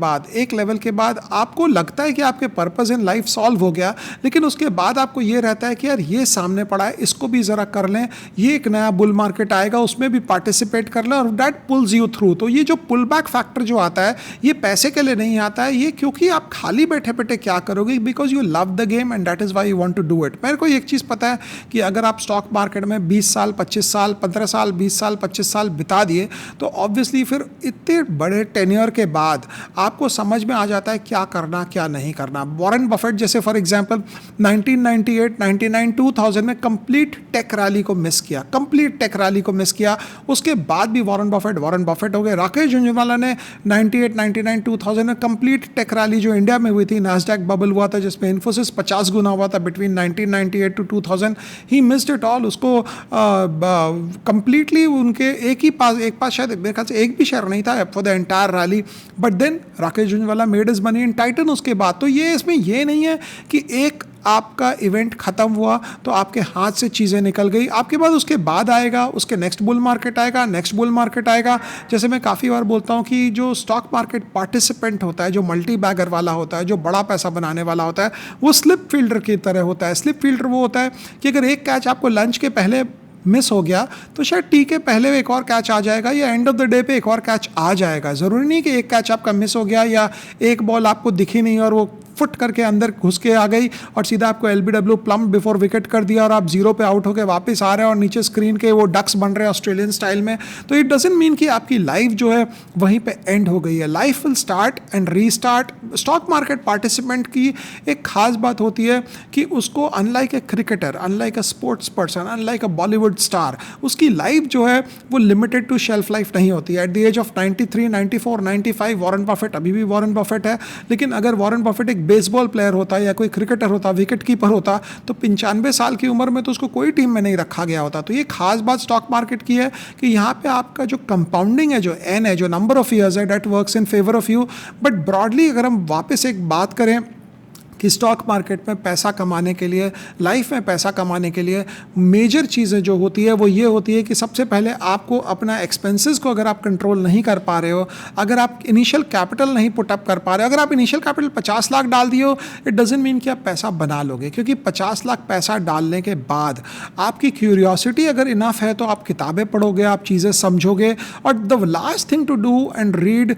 बाद आपको लगता है कि आपके पर्पस इन लाइफ सॉल्व हो गया, लेकिन उसके बाद आपको ये रहता है कि यार ये सामने पड़ा है, इसको भी ज़रा कर लें, ये एक नया बुल मार्केट आएगा उसमें भी पार्टिसिपेट कर लें, और दैट पुल्स यू थ्रू। तो ये जो पुल बैक फैक्टर जो आता है ये पैसे के लिए नहीं आता है, ये क्योंकि आप खाली बैठे बैठे क्या करोगे, because you love the game and that is why you want to do it. मेरे को एक चीज़ पता है कि अगर आप स्टॉक मार्केट में 20 साल, 25 साल, 15 साल, 20 साल, 25 साल बिता दिए तो ऑब्वियसली फिर इतने बड़े टेन्योर के बाद आपको समझ में आ जाता है क्या करना क्या नहीं करना। वॉरेन बफेट जैसे फॉर एग्जांपल 1998, 99, 2000 में कंप्लीट टेक रैली को मिस किया, उसके बाद भी वॉरेन बफेट हो गए। राकेश झुंझुनवाला ने 98, 99, 2000 में कंप्लीट टेक रैली जो इंडिया में हुई थी, नैस्डैक बबल हुआ था जिसमें इन्फोसिस 50 गुना हुआ था between 1998 to 2000, he missed it all. उसको कंप्लीटली उनके एक पास शायद मेरे ख्याल से एक भी शेयर नहीं था for the entire rally, but then Rakesh Jhunjhunwala made his money in Titan उसके बाद। तो ये इसमें ये नहीं है कि एक आपका इवेंट ख़त्म हुआ तो आपके हाथ से चीज़ें निकल गई, आपके बाद उसके बाद आएगा, उसके नेक्स्ट बुल मार्केट आएगा। जैसे मैं काफ़ी बार बोलता हूँ कि जो स्टॉक मार्केट पार्टिसिपेंट होता है, जो मल्टी बैगर वाला होता है, जो बड़ा पैसा बनाने वाला होता है, वो स्लिप फील्डर की तरह होता है। स्लिप फील्डर वो होता है कि अगर एक कैच आपको लंच के पहले मिस हो गया तो शायद टी के पहले एक और कैच आ जाएगा या एंड ऑफ द डे पे एक और कैच आ जाएगा। ज़रूरी नहीं कि एक कैच आपका मिस हो गया या एक बॉल आपको दिखी नहीं और वो फुट करके अंदर घुस के आ गई और सीधा आपको एलबीडब्ल्यू प्लम बिफोर विकेट कर दिया और आप जीरो पे आउट होकर वापस आ रहे हैं और नीचे स्क्रीन के वो डक्स बन रहे हैं ऑस्ट्रेलियन स्टाइल में। तो इट डजंट मीन कि आपकी लाइफ जो है वहीं पे एंड हो गई है। Life will start and restart. Stock market participant की एक खास बात होती है कि उसको unlike a cricketer, unlike a sports person, unlike a Bollywood star, उसकी लाइफ जो है वो लिमिटेड टू शेल्फ लाइफ नहीं होती है। At the age of 93, 94, 95 Warren Buffett अभी भी वॉरेन बफेट है, लेकिन अगर वॉरेन बफेट एक बेसबॉल प्लेयर होता या कोई क्रिकेटर होता, विकेट कीपर होता, तो 95 साल की उम्र में तो उसको कोई टीम में नहीं रखा गया होता। तो ये खास बात स्टॉक मार्केट की है कि यहाँ पे आपका जो कंपाउंडिंग है, जो एन है, जो नंबर ऑफ ईयर्स है, that works in favour of you. But broadly अगर हम वापस एक बात करें कि स्टॉक मार्केट में पैसा कमाने के लिए, लाइफ में पैसा कमाने के लिए मेजर चीज़ें जो होती है वो ये होती है कि सबसे पहले आपको अपना एक्सपेंसेस को अगर आप कंट्रोल नहीं कर पा रहे हो, अगर आप इनिशियल कैपिटल नहीं पुटअप कर पा रहे हो, अगर आप इनिशियल कैपिटल 50 लाख डाल दिए हो, इट डजंट मीन कि आप पैसा बना लोगे, क्योंकि 50 लाख पैसा डालने के बाद आपकी क्यूरियोसिटी अगर इनफ है तो आप किताबें पढ़ोगे, आप चीज़ें समझोगे। और the last thing to do and read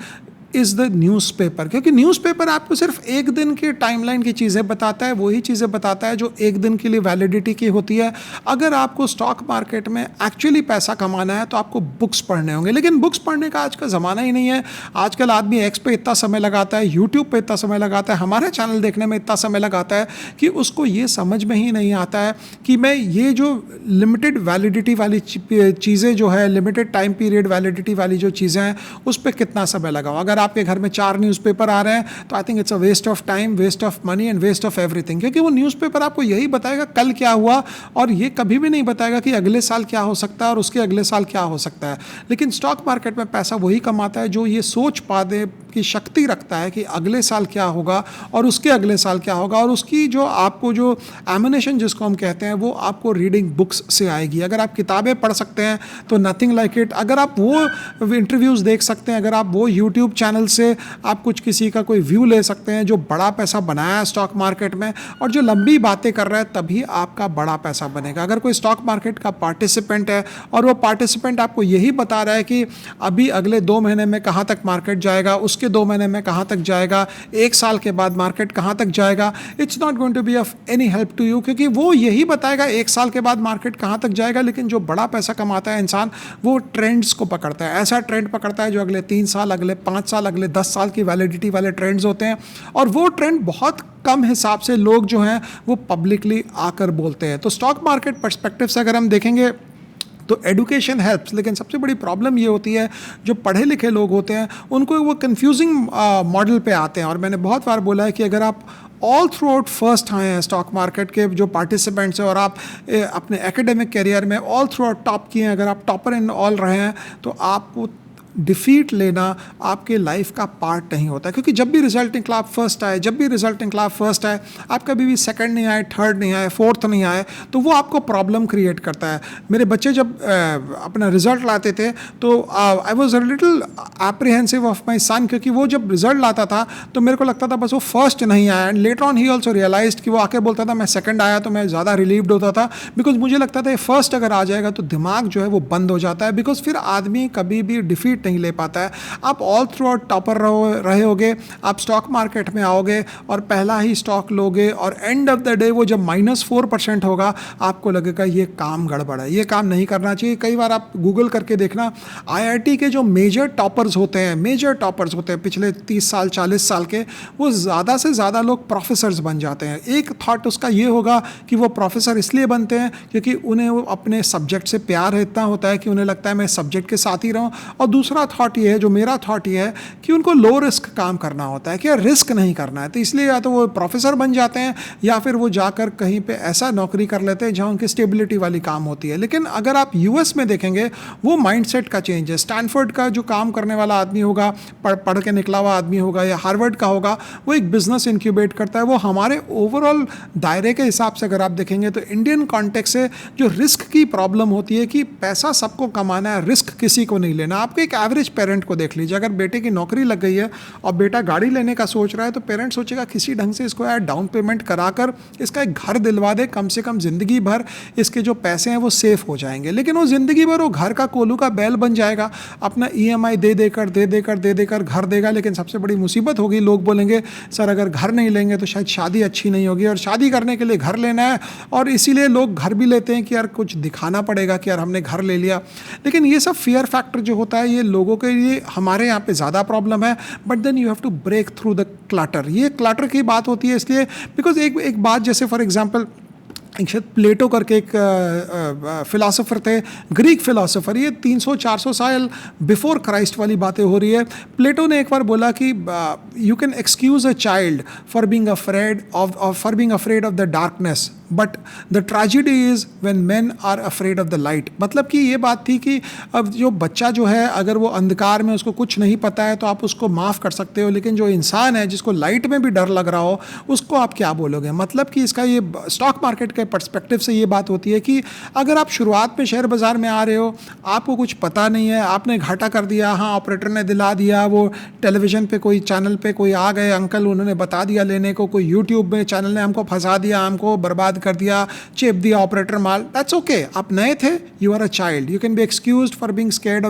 is the newspaper, क्योंकि न्यूज़पेपर आपको सिर्फ एक दिन की टाइमलाइन की चीज़ें बताता है, वही चीज़ें बताता है जो एक दिन के लिए वैलिडिटी की होती है। अगर आपको स्टॉक मार्केट में एक्चुअली पैसा कमाना है तो आपको बुक्स पढ़ने होंगे, लेकिन बुक्स पढ़ने का आज का ज़माना ही नहीं है। आजकल आदमी एक्स पे इतना समय लगाता है, यूट्यूब पे इतना समय लगाता है, हमारे चैनल देखने में इतना समय लगाता है कि उसको ये समझ में ही नहीं आता है कि मैं ये जो लिमिटेड वैलिडिटी वाली चीज़ें जो है, लिमिटेड टाइम पीरियड वैलिडिटी वाली जो चीज़ें हैं उस पर कितना समय लगाऊँ। अगर आपके घर में 4 न्यूज़पेपर आ रहे हैं तो I think it's a waste of time, waste of money and waste of everything, क्योंकि वो न्यूज़पेपर आपको यही बताएगा कल क्या हुआ और ये कभी भी नहीं बताएगा कि अगले साल क्या हो सकता है और उसके अगले साल क्या हो सकता है। लेकिन स्टॉक मार्केट में पैसा वही कमाता है जो ये सोच पाने की शक्ति रखता है कि अगले साल क्या होगा और उसके अगले साल क्या होगा, और उसकी जो आपको जो एमिनेशन जिसको हम कहते हैं वो आपको रीडिंग बुक्स से आएगी। अगर आप किताबें पढ़ सकते हैं तो नथिंग लाइक इट। अगर आप वो इंटरव्यूज़ देख सकते हैं, अगर आप वो यूट्यूब चैनल से आप कुछ किसी का कोई व्यू ले सकते हैं जो बड़ा पैसा बनाया है स्टॉक मार्केट में और जो लंबी बातें कर रहा है, तभी आपका बड़ा पैसा बनेगा। अगर कोई स्टॉक मार्केट का पार्टिसिपेंट है और वो पार्टिसिपेंट आपको यही बता रहा है कि अभी अगले 2 महीने में कहाँ तक मार्केट जाएगा, उसके 2 महीने में कहाँ तक जाएगा, 1 साल के बाद मार्केट कहाँ तक जाएगा, it's not going to be of any help to you, क्योंकि वो यही बताएगा 1 साल के बाद मार्केट कहाँ तक जाएगा। लेकिन जो बड़ा पैसा कमाता है इंसान, वो ट्रेंड्स को पकड़ता है, ऐसा ट्रेंड पकड़ता है जो अगले 3 साल, अगले 5 साल, अगले 10 साल की वैलिडिटी वाले ट्रेंड्स होते हैं। और वो ट्रेंड बहुत कम हिसाब से लोग जो हैं वो पब्लिकली आकर बोलते हैं। तो स्टॉक मार्केट पर्सपेक्टिव से अगर हम देखेंगे तो एडुकेशन हेल्प्स, लेकिन सबसे बड़ी प्रॉब्लम ये होती है जो पढ़े लिखे लोग होते हैं उनको वो कंफ्यूजिंग मॉडल पे आते हैं। और मैंने बहुत बार बोला है कि अगर आप ऑल थ्रू आउट फर्स्ट आए हैं स्टॉक मार्केट के जो पार्टिसिपेंट्स हैं, और आप अपने एकेडमिक करियर में ऑल थ्रू आउट टॉप किए हैं, अगर आप टॉपर इन ऑल रहे हैं, तो आपको डिफीट लेना आपके लाइफ का पार्ट नहीं होता, क्योंकि जब भी रिजल्ट निकला आप फर्स्ट आए, जब भी रिजल्ट निकला आप फर्स्ट आए, आप कभी भी सेकंड नहीं आए, थर्ड नहीं आए, फोर्थ नहीं आए, तो वो आपको प्रॉब्लम क्रिएट करता है। मेरे बच्चे जब अपना रिजल्ट लाते थे तो I was a little apprehensive of my son, क्योंकि वो जब रिजल्ट लाता था तो मेरे को लगता था बस वो फर्स्ट नहीं आया, and later on he also realised कि वो आके बोलता था मैं सेकंड आया, तो मैं ज़्यादा रिलीव्ड होता था, बिकॉज मुझे लगता था फर्स्ट अगर आ जाएगा तो दिमाग जो है वो बंद हो जाता है, बिकॉज फिर आदमी कभी भी डिफीट नहीं ले पाता है। आप ऑल थ्रू आउट टॉपर रहे होगे, आप स्टॉक मार्केट में आओगे और पहला ही स्टॉक लोगे, और एंड ऑफ द डे वो जब -4% होगा आपको लगेगा ये काम गड़बड़ है, ये काम नहीं करना चाहिए। कई बार आप गूगल करके देखना, आईआईटी के जो मेजर टॉपर्स होते हैं पिछले 30 साल 40 साल के, वो ज़्यादा से ज़्यादा लोग प्रोफेसर्स बन जाते हैं। एक थॉट उसका ये होगा कि वो प्रोफेसर इसलिए बनते हैं क्योंकि उन्हें वो अपने सब्जेक्ट से प्यार इतना होता है कि उन्हें लगता है मैं सब्जेक्ट के साथ ही रहूं, और दूसरा थॉट ये है, जो मेरा थॉट ये है, कि उनको लो रिस्क काम करना होता है, कि रिस्क नहीं करना है, तो इसलिए या तो वो प्रोफेसर बन जाते हैं या फिर वो जाकर कहीं पे ऐसा नौकरी कर लेते हैं जहाँ उनकी स्टेबिलिटी वाली काम होती है। लेकिन अगर आप यूएस में देखेंगे, वो माइंडसेट का चेंज है। स्टैनफोर्ड का जो काम करने वाला आदमी होगा, पढ़ के निकला हुआ आदमी होगा, या हार्वर्ड का होगा, वो एक बिजनेस इंक्यूबेट करता है। वो हमारे ओवरऑल दायरे के हिसाब से अगर आप देखेंगे तो इंडियन कॉन्टेक्स्ट से जो रिस्क की प्रॉब्लम होती है कि पैसा सबको कमाना है, रिस्क किसी को नहीं लेना। आपको एक एवरेज पेरेंट को देख लीजिए, अगर बेटे की नौकरी लग गई है और बेटा गाड़ी लेने का सोच रहा है, तो पेरेंट सोचेगा किसी ढंग से इसको यार डाउन पेमेंट कराकर इसका एक घर दिलवा दे, कम से कम ज़िंदगी भर इसके जो पैसे हैं वो सेफ हो जाएंगे। लेकिन वो ज़िंदगी भर वो घर का कोलू का बैल बन जाएगा, अपना ईएमआई दे देकर घर देगा। लेकिन सबसे बड़ी मुसीबत होगी, लोग बोलेंगे सर अगर घर नहीं लेंगे तो शायद शादी अच्छी नहीं होगी, और शादी करने के लिए घर लेना है, और इसीलिए लोग घर भी लेते हैं कि यार कुछ दिखाना पड़ेगा कि यार हमने घर ले लिया। लेकिन ये सब फियर फैक्टर जो होता है, ये लोगों के लिए हमारे यहाँ पे ज़्यादा प्रॉब्लम है। But then you have to break through the clutter. ये क्लटर की बात होती है इसलिए बिकॉज एक बात, जैसे फॉर एग्जांपल एक शायद प्लेटो करके एक फिलासफर थे, ग्रीक फिलासफर, ये 300-400 साल बिफोर क्राइस्ट वाली बातें हो रही है। प्लेटो ने एक बार बोला कि you can excuse a child for being afraid of the darkness, but the tragedy is when men are afraid of the light. मतलब कि ये बात थी कि अब जो बच्चा जो है, अगर वो अंधकार में उसको कुछ नहीं पता है तो आप उसको माफ़ कर सकते हो, लेकिन जो इंसान है जिसको लाइट में भी डर लग रहा हो, उसको आप क्या बोलोगे। मतलब कि इसका ये स्टॉक मार्केट के पर्सपेक्टिव से ये बात होती है कि अगर आप शुरुआत में शेयर बाज़ार में आ रहे हो, आपको कुछ पता नहीं है, आपने घाटा कर दिया, हाँ ऑपरेटर ने दिला दिया, वो टेलीविज़न पे कोई चैनल पे कोई आ गए अंकल, उन्होंने बता दिया लेने को, कोई यूट्यूब में चैनल ने हमको फंसा दिया, हमको बर्बाद कर दिया, चेप दिया ऑपरेटर माल, दैट्स ओके। आप नए थे, you are a child, you can be excused for being scared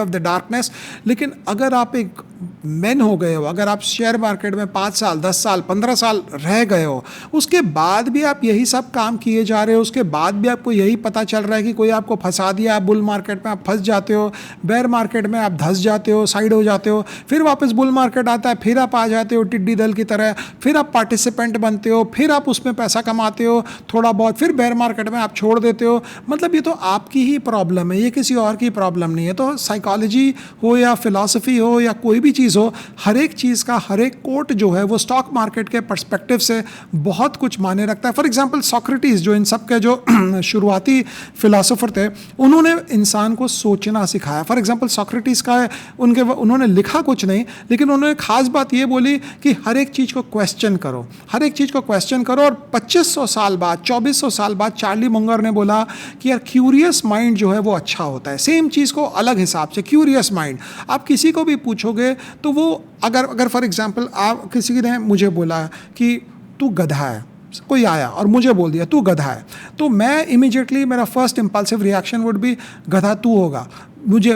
of the darkness. लेकिन अगर आप एक मैन हो गए हो, अगर आप शेयर मार्केट में 5 साल 10 साल 15 साल रह गए हो, उसके बाद भी आप यही सब काम किए जा रहे हो, उसके बाद भी आपको यही पता चल रहा है कि कोई आपको फंसा दिया, आप बुल मार्केट में आप फंस जाते हो, बेयर मार्केट में आप धंस जाते हो, साइड हो जाते हो, फिर वापस बुल मार्केट आता है, फिर आप आ जाते हो टिड्डी दल की तरह, फिर आप पार्टिसिपेंट बनते हो, फिर आप उसमें पैसा कमाते हो थोड़ा बहुत, फिर बेयर मार्केट में आप छोड़ देते हो। मतलब ये तो आपकी ही प्रॉब्लम है, ये किसी और की प्रॉब्लम नहीं है। तो साइकोलॉजी हो या फिलॉसफी हो या कोई भी चीज़ हो, हर एक चीज़ का हर एक कोट जो है वो स्टॉक मार्केट के पर्सपेक्टिव से बहुत कुछ मायने रखता है। फॉर एग्जांपल सोक्रेटिस, जो इन सब के जो शुरुआती फिलोसोफर थे, उन्होंने इंसान को सोचना सिखाया। फॉर एग्जांपल सोक्रेटिस का उन्होंने लिखा कुछ नहीं, लेकिन उन्होंने खास बात ये बोली कि हर एक चीज़ को क्वेश्चन करो, हर एक चीज़ को क्वेश्चन करो। और 2500 साल बाद 2400 साल बाद चार्ली मुंगर ने बोला कि यार क्यूरियस माइंड जो है वो अच्छा होता है। सेम चीज़ को अलग हिसाब से, क्यूरियस माइंड। आप किसी को भी पूछोगे तो वो अगर फॉर एग्जांपल आप किसी ने मुझे बोला कि तू गधा है, कोई आया और मुझे बोल दिया तू गधा है, तो मैं इमीडिएटली मेरा first impulsive reaction would be गधा तू होगा मुझे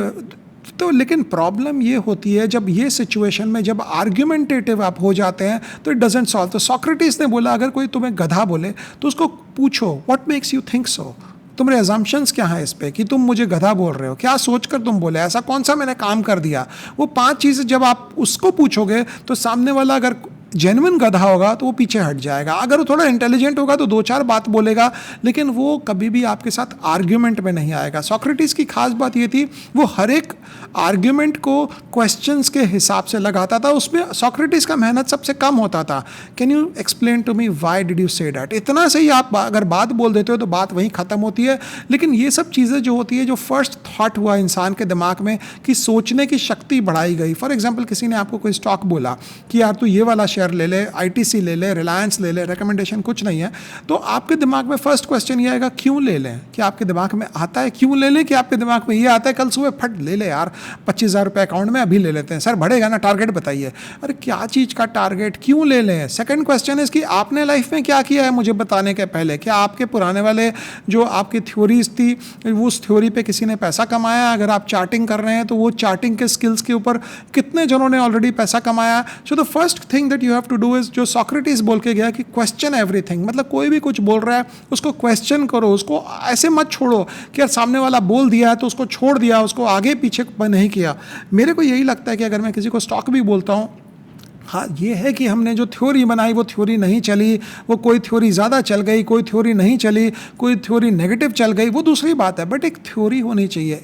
तो। लेकिन प्रॉब्लम ये होती है जब ये सिचुएशन में जब आर्ग्यूमेंटेटिव आप हो जाते हैं तो इट डजंट सॉल्व। तो सोक्रेटिस ने बोला अगर कोई तुम्हें गधा बोले तो उसको पूछो what makes you think so, तुम्हारे अजम्पशंस क्या हैं इस पे कि तुम मुझे गधा बोल रहे हो, क्या सोचकर तुम बोले, ऐसा कौन सा मैंने काम कर दिया। वो 5 चीज़ें जब आप उसको पूछोगे तो सामने वाला अगर जेन्युइन गधा होगा तो वो पीछे हट जाएगा, अगर वो थोड़ा इंटेलिजेंट होगा तो दो चार बात बोलेगा, लेकिन वो कभी भी आपके साथ आर्ग्यूमेंट में नहीं आएगा। सोक्रेटिस की खास बात ये थी, वो हर एक आर्ग्यूमेंट को क्वेश्चंस के हिसाब से लगाता था, उसमें सोक्रेटिस का मेहनत सबसे कम होता था। Can you explain to me why did you say that, इतना से ही आप अगर बात बोल देते हो तो बात वहीं खत्म होती है। लेकिन ये सब चीज़ें जो होती है, जो फर्स्ट थॉट हुआ इंसान के दिमाग में कि सोचने की शक्ति बढ़ाई गई। फॉर एग्जाम्पल किसी ने आपको कोई स्टॉक बोला कि यार तू ये वाला शेयर ले ले, आईटीसी ले ले, रिलायंस ले ले, रिकमेंडेशन कुछ नहीं है, तो आपके दिमाग में फर्स्ट क्वेश्चन ये आएगा क्यों ले लें। क्या आपके दिमाग में आता है क्यों ले लें, कि आपके दिमाग में ये आता है कल सुबह फट ले ले यार 25,000 रुपये अकाउंट में अभी ले लेते हैं, सर बढ़ेगा ना, टारगेट बताइए। अरे क्या चीज़ का टारगेट, क्यों ले लें। सेकंड क्वेश्चन है कि आपने लाइफ में क्या किया है मुझे बताने के पहले, क्या आपके पुराने वाले जो आपकी थ्योरीज थी उस थ्योरी पे किसी ने पैसा कमाया। अगर आप चार्टिंग कर रहे हैं तो वो चार्टिंग के स्किल्स के ऊपर कितने जनों ने ऑलरेडी पैसा कमाया। So the first thing that you have to do is, जो सोक्रेटिस बोल के गया कि क्वेश्चन एवरीथिंग, मतलब कोई भी कुछ बोल रहा है उसको क्वेश्चन करो, उसको ऐसे मत छोड़ो कि यार सामने वाला बोल दिया है तो उसको छोड़ दिया, उसको आगे पीछे नहीं किया। मेरे को यही लगता है कि अगर मैं किसी को स्टॉक भी बोलता हूँ, हाँ ये है कि हमने जो थ्योरी बनाई वो थ्योरी नहीं चली, वो कोई थ्योरी ज़्यादा चल गई, कोई थ्योरी नहीं चली, कोई थ्योरी नेगेटिव चल गई, वो दूसरी बात है। बट एक थ्योरी होनी चाहिए,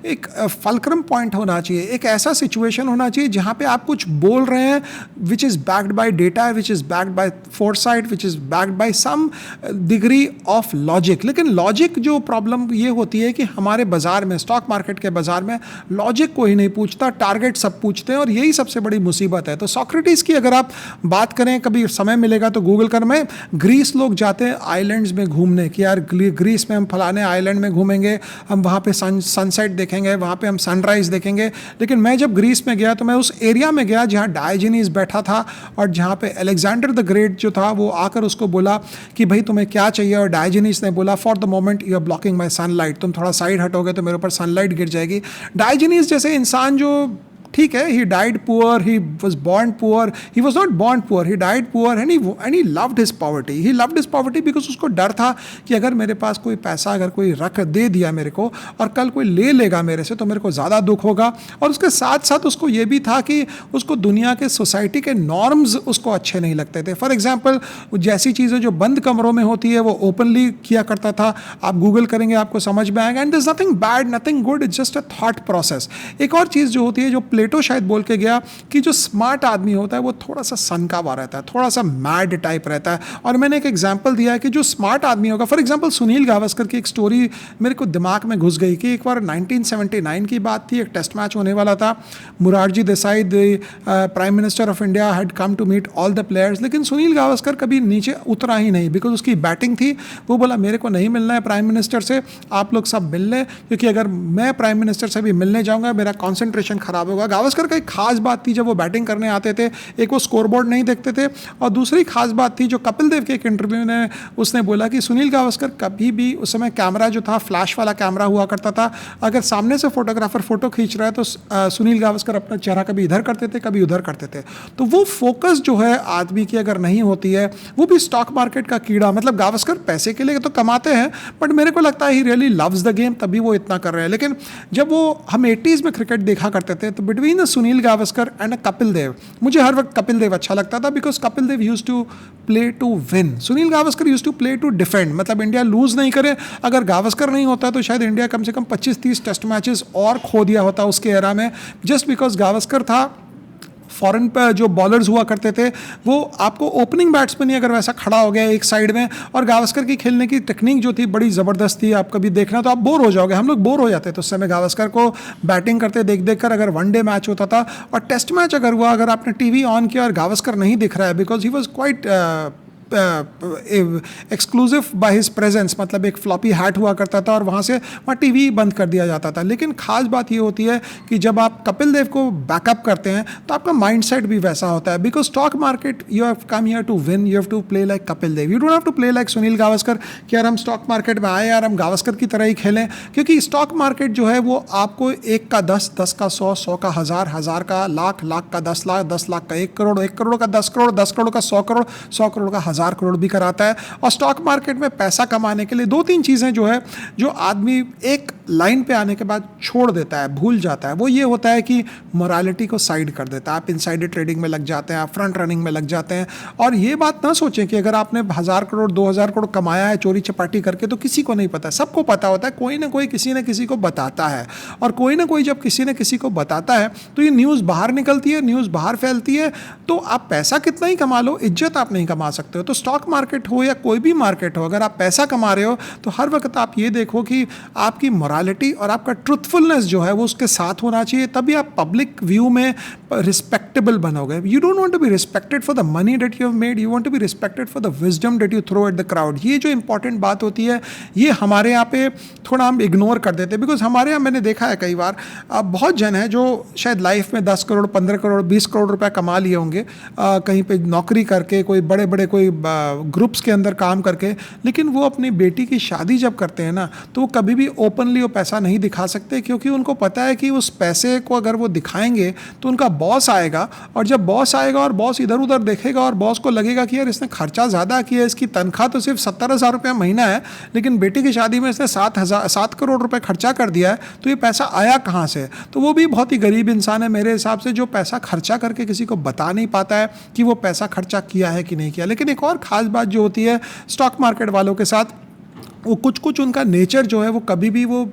एक फलक्रम पॉइंट होना चाहिए, एक ऐसा सिचुएशन होना चाहिए जहाँ पे आप कुछ बोल रहे हैं which is backed by data, which is backed by foresight, which is backed by some degree of logic. लेकिन लॉजिक जो प्रॉब्लम ये होती है कि हमारे बाजार में, स्टॉक मार्केट के बाजार में लॉजिक कोई नहीं पूछता, टारगेट सब पूछते हैं, और यही सबसे बड़ी मुसीबत है। तो सोक्रेटिस की अगर आप बात करें, कभी समय मिलेगा तो गूगल कर, मैं ग्रीस लोग जाते हैं आइलैंड्स में घूमने कि यार ग्रीस में हम फलाने आइलैंड में घूमेंगे, हम वहाँ पे सनसेट देखेंगे, वहाँ पे हम सनराइज देखेंगे। लेकिन मैं जब ग्रीस में गया तो मैं उस एरिया में गया जहाँ डायोजेनिस बैठा था और जहाँ पे अलेक्जेंडर द ग्रेट जो था वो आकर उसको बोला कि भाई तुम्हें क्या चाहिए, और डायोजेनिस ने बोला for the moment you are blocking my sunlight, तुम थोड़ा साइड हटोगे तो मेरे ऊपर सनलाइट गिर जाएगी। डायोजेनिस जैसे इंसान जो, ठीक है, he died poor, he was born poor, he was not born poor, he died poor and he loved his poverty. He loved his poverty because उसको डर था कि अगर मेरे पास कोई पैसा अगर कोई रख दे दिया मेरे को और कल कोई ले लेगा मेरे से तो मेरे को ज़्यादा दुख होगा। और उसके साथ साथ उसको ये भी था कि उसको दुनिया के सोसाइटी के नॉर्म्स उसको अच्छे नहीं लगते थे। फॉर एग्जाम्पल जैसी चीज़ें जो बंद कमरों में होती है वो ओपनली किया करता था। आप गूगल करेंगे आपको समझ में आएगा। And there is nothing bad, nothing good, it's just a thought process. एक और चीज़ जो होती है, जो प्लेटो शायद बोल के गया कि जो स्मार्ट आदमी होता है वो थोड़ा सा सनकावा रहता है, थोड़ा सा मैड टाइप रहता है। और मैंने एक एग्जांपल दिया है कि जो स्मार्ट आदमी होगा, फॉर एग्जांपल सुनील गावस्कर की एक स्टोरी मेरे को दिमाग में घुस गई कि एक बार 1979 की बात थी, एक टेस्ट मैच होने वाला था। Morarji Desai the prime minister of India had come to meet all the players, लेकिन सुनील गावस्कर कभी नीचे उतरा ही नहीं बिकॉज उसकी बैटिंग थी। वो बोला मेरे को नहीं मिलना है प्राइम मिनिस्टर से, आप लोग सब मिल लें, क्योंकि अगर मैं प्राइम मिनिस्टर से भी मिलने जाऊंगा मेरा कॉन्सेंट्रेशन खराब होगा। गावस्कर का एक खास बात थी, जब वो बैटिंग करने आते थे एक वो स्कोरबोर्ड नहीं देखते थे, और दूसरी खास बात थी जो कपिल देव के एक इंटरव्यू में उसने बोला कि सुनील गावस्कर कभी भी, उस समय कैमरा जो था फ्लैश वाला कैमरा हुआ करता था, अगर सामने से फोटोग्राफर फोटो खींच रहा है तो सुनील गावस्कर अपना चेहरा कभी इधर करते थे कभी उधर करते थे। तो वो फोकस जो है आदमी की अगर नहीं होती है, वो भी स्टॉक मार्केट का कीड़ा, मतलब गावस्कर पैसे के लिए तो कमाते हैं बट मेरे को लगता है he really loves the game, तभी वो इतना कर रहे हैं। लेकिन जब वो हम 80s में क्रिकेट देखा करते थे तो between the Sunil Gavaskar and Kapil Dev, मुझे हर वक्त कपिल देव अच्छा लगता था because Kapil Dev used to play to win, Sunil Gavaskar used to play to defend, मतलब इंडिया लूज नहीं करे। अगर गावस्कर नहीं होता तो शायद इंडिया कम से कम 25-30 टेस्ट मैचेस और खो दिया होता उसके एरा में, जस्ट बिकॉज गावस्कर था। फॉरेन पर जो बॉलर्स हुआ करते थे वो आपको ओपनिंग बैट्समैन ही अगर वैसा खड़ा हो गया एक साइड में, और गावस्कर की खेलने की टेक्निक जो थी बड़ी ज़बरदस्त थी, आप कभी देखना तो आप बोर हो जाओगे, हम लोग बोर हो जाते थे उस समय गावस्कर को बैटिंग करते देख देख कर। अगर वनडे मैच होता था और टेस्ट मैच अगर हुआ, अगर आपने टीवी ऑन किया और गावस्कर नहीं दिख रहा है because he was quite exclusive by his presence, मतलब एक फ्लॉपी हैट हुआ करता था और वहाँ से वहाँ टीवी बंद कर दिया जाता था। लेकिन खास बात ये होती है कि जब आप कपिल देव को बैकअप करते हैं तो आपका माइंडसेट भी वैसा होता है, because stock market you have come here to win, you have to play like Kapil Dev, you don't have to play like Sunil Gavaskar कि यार हम स्टॉक मार्केट में आए यार हम गावस्कर की तरह ही खेलें। क्योंकि स्टॉक मार्केट जो है वो आपको 1 का 10, 10 का 100, 100 का 1000, 1000 का लाख, लाख का 10 लाख, 10 लाख का 1 करोड़, 1 करोड़ का 10 करोड़, 10 करोड़ का 100 करोड़, 100 करोड़ का 1000 1000 करोड़ भी कराता है। और स्टॉक मार्केट में पैसा कमाने के लिए 2-3 चीज़ें जो है, जो आदमी एक लाइन पे आने के बाद छोड़ देता है, भूल जाता है, वो ये होता है कि मोरालिटी को साइड कर देता है। आप इनसाइडर ट्रेडिंग में लग जाते हैं, आप फ्रंट रनिंग में लग जाते हैं। और ये बात ना सोचें कि अगर आपने 1000 करोड़ 2000 करोड़ कमाया है चोरी चपाटी करके तो किसी को नहीं पता, सबको पता होता है। कोई ना कोई किसी न किसी को बताता है, और कोई ना कोई जब किसी न किसी को बताता है तो ये न्यूज़ बाहर निकलती है, न्यूज़ बाहर फैलती है। तो आप पैसा कितना ही कमा लो, इज्जत आप नहीं कमा सकते हो। तो स्टॉक मार्केट हो या कोई भी मार्केट हो, अगर आप पैसा कमा रहे हो तो हर वक्त आप ये देखो कि आपकी मोरालिटी और आपका ट्रुथफुलनेस जो है वो उसके साथ होना चाहिए, तभी आप पब्लिक व्यू में रिस्पेक्टेबल बनोगे। You don't want to be respected for the money that you have made, you want to be respected for the wisdom that you throw at the crowd. ये जो इंपॉर्टेंट बात होती है, ये हमारे यहाँ पे थोड़ा हम इग्नोर कर देते हैं। बिकॉज हमारे यहाँ मैंने देखा है कई बार बहुत जन है जो शायद लाइफ में 10 करोड़ 15 करोड़ 20 करोड़ रुपए कमा लिए होंगे कहीं पे नौकरी करके, कोई बड़े बड़े कोई ग्रुप्स के अंदर काम करके, लेकिन वो अपनी बेटी की शादी जब करते हैं ना तो वो कभी भी ओपनली वो पैसा नहीं दिखा सकते, क्योंकि उनको पता है कि उस पैसे को अगर वो दिखाएंगे तो उनका बॉस आएगा, और जब बॉस आएगा और बॉस इधर उधर देखेगा और बॉस को लगेगा कि यार इसने खर्चा ज़्यादा किया, इसकी तनख्वाह तो सिर्फ 70,000 रुपया महीना है, लेकिन बेटी की शादी में इसने 7 करोड़ रुपए खर्चा कर दिया है, तो ये पैसा आया कहाँ से? तो वो भी बहुत ही गरीब इंसान है मेरे हिसाब से, जो पैसा खर्चा करके किसी को बता नहीं पाता है कि वो पैसा खर्चा किया है कि नहीं किया। लेकिन एक और ख़ास बात जो होती है स्टॉक मार्केट वालों के साथ, वो कुछ उनका नेचर जो है वो कभी भी वो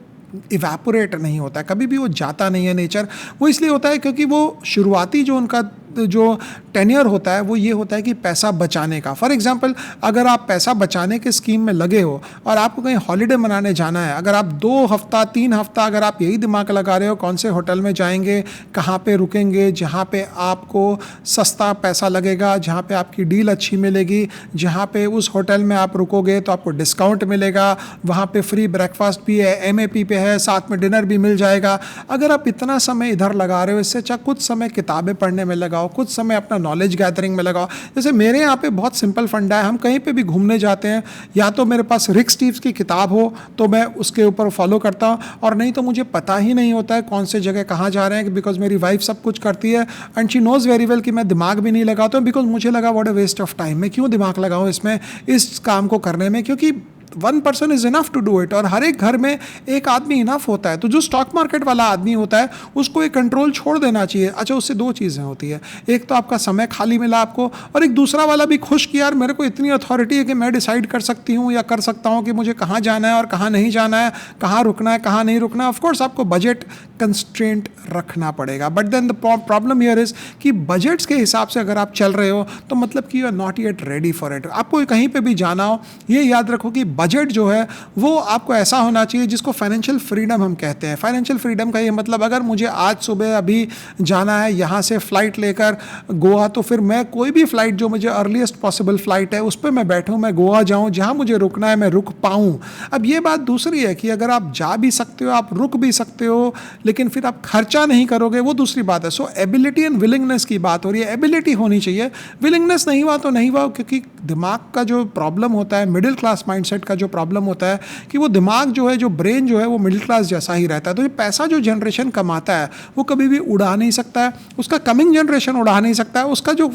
इवेपोरेट नहीं होता है, कभी भी वो जाता नहीं है नेचर। वो इसलिए होता है क्योंकि वो शुरुआती जो उनका जो टेन्योर होता है वो ये होता है कि पैसा बचाने का। फॉर एग्जांपल, अगर आप पैसा बचाने के स्कीम में लगे हो और आपको कहीं हॉलीडे मनाने जाना है, अगर आप 2 हफ्ता 3 हफ्ता अगर आप यही दिमाग लगा रहे हो कौन से होटल में जाएंगे, कहाँ पे रुकेंगे, जहाँ पे आपको सस्ता पैसा लगेगा, जहाँ पे आपकी डील अच्छी मिलेगी, जहाँ पे उस होटल में आप रुकोगे तो आपको डिस्काउंट मिलेगा, वहाँ पे फ्री ब्रेकफास्ट भी है, MAP पे है, साथ में डिनर भी मिल जाएगा। अगर आप इतना समय इधर लगा रहे हो, इससे अच्छा कुछ समय किताबें पढ़ने में लगाओ, कुछ समय अपना नॉलेज गैदरिंग में लगाओ। जैसे मेरे यहाँ पे बहुत सिंपल फंडा है, हम कहीं पे भी घूमने जाते हैं, या तो मेरे पास रिक स्टीव्स की किताब हो तो मैं उसके ऊपर फॉलो करता हूँ, और नहीं तो मुझे पता ही नहीं होता है कौन से जगह कहाँ जा रहे हैं, बिकॉज मेरी वाइफ सब कुछ करती है and she knows very well कि मैं दिमाग भी नहीं लगाता हूँ, बिकॉज मुझे लगा what a waste of time, मैं क्यों दिमाग लगाऊँ इसमें, इस काम को करने में, क्योंकि 1 person is enough to do it, और हर एक घर में एक आदमी इनफ होता है। तो जो स्टॉक मार्केट वाला आदमी होता है उसको एक कंट्रोल छोड़ देना चाहिए। अच्छा, उससे 2 चीज़ें होती है, एक तो आपका समय खाली मिला आपको, और एक दूसरा वाला भी खुश कि यार मेरे को इतनी अथॉरिटी है कि मैं डिसाइड कर सकती हूँ या कर सकता हूँ कि मुझे कहाँ जाना है और कहाँ नहीं जाना है, कहाँ रुकना है कहाँ नहीं रुकना है। ऑफकोर्स आपको बजट कंस्ट्रेंट रखना पड़ेगा, but then the problem here is कि बजट्स के हिसाब से अगर आप चल रहे हो तो मतलब कि you are not yet ready for it. आपको कहीं पे भी जाना हो, ये याद रखो कि बजट जो है वो आपको ऐसा होना चाहिए जिसको फाइनेंशियल फ्रीडम हम कहते हैं। फाइनेंशियल फ्रीडम का ये मतलब, अगर मुझे आज सुबह अभी जाना है यहाँ से फ़्लाइट लेकर गोवा, तो फिर मैं कोई भी फ़्लाइट जो मुझे अर्लीस्ट पॉसिबल फ़्लाइट है उस पर मैं बैठूँ, मैं गोवा जाऊँ, जहाँ मुझे रुकना है मैं रुक पाऊँ। अब ये बात दूसरी है कि अगर आप जा भी सकते हो, आप रुक भी सकते हो, लेकिन फिर आप खर्चा नहीं करोगे, वो दूसरी बात है। सो एबिलिटी एंड विलिंगनेस की बात हो रही है। एबिलिटी होनी चाहिए, विलिंगनेस नहीं हुआ तो नहीं हुआ, क्योंकि दिमाग का जो प्रॉब्लम होता है, मिडिल क्लास माइंडसेट का जो प्रॉब्लम होता है कि वो दिमाग जो है, जो ब्रेन जो है वो मिडिल क्लास जैसा ही रहता है। तो ये पैसा जो जनरेशन कमाता है वो कभी भी उड़ा नहीं सकता है, उसका कमिंग जनरेशन उड़ा नहीं सकता है, उसका जो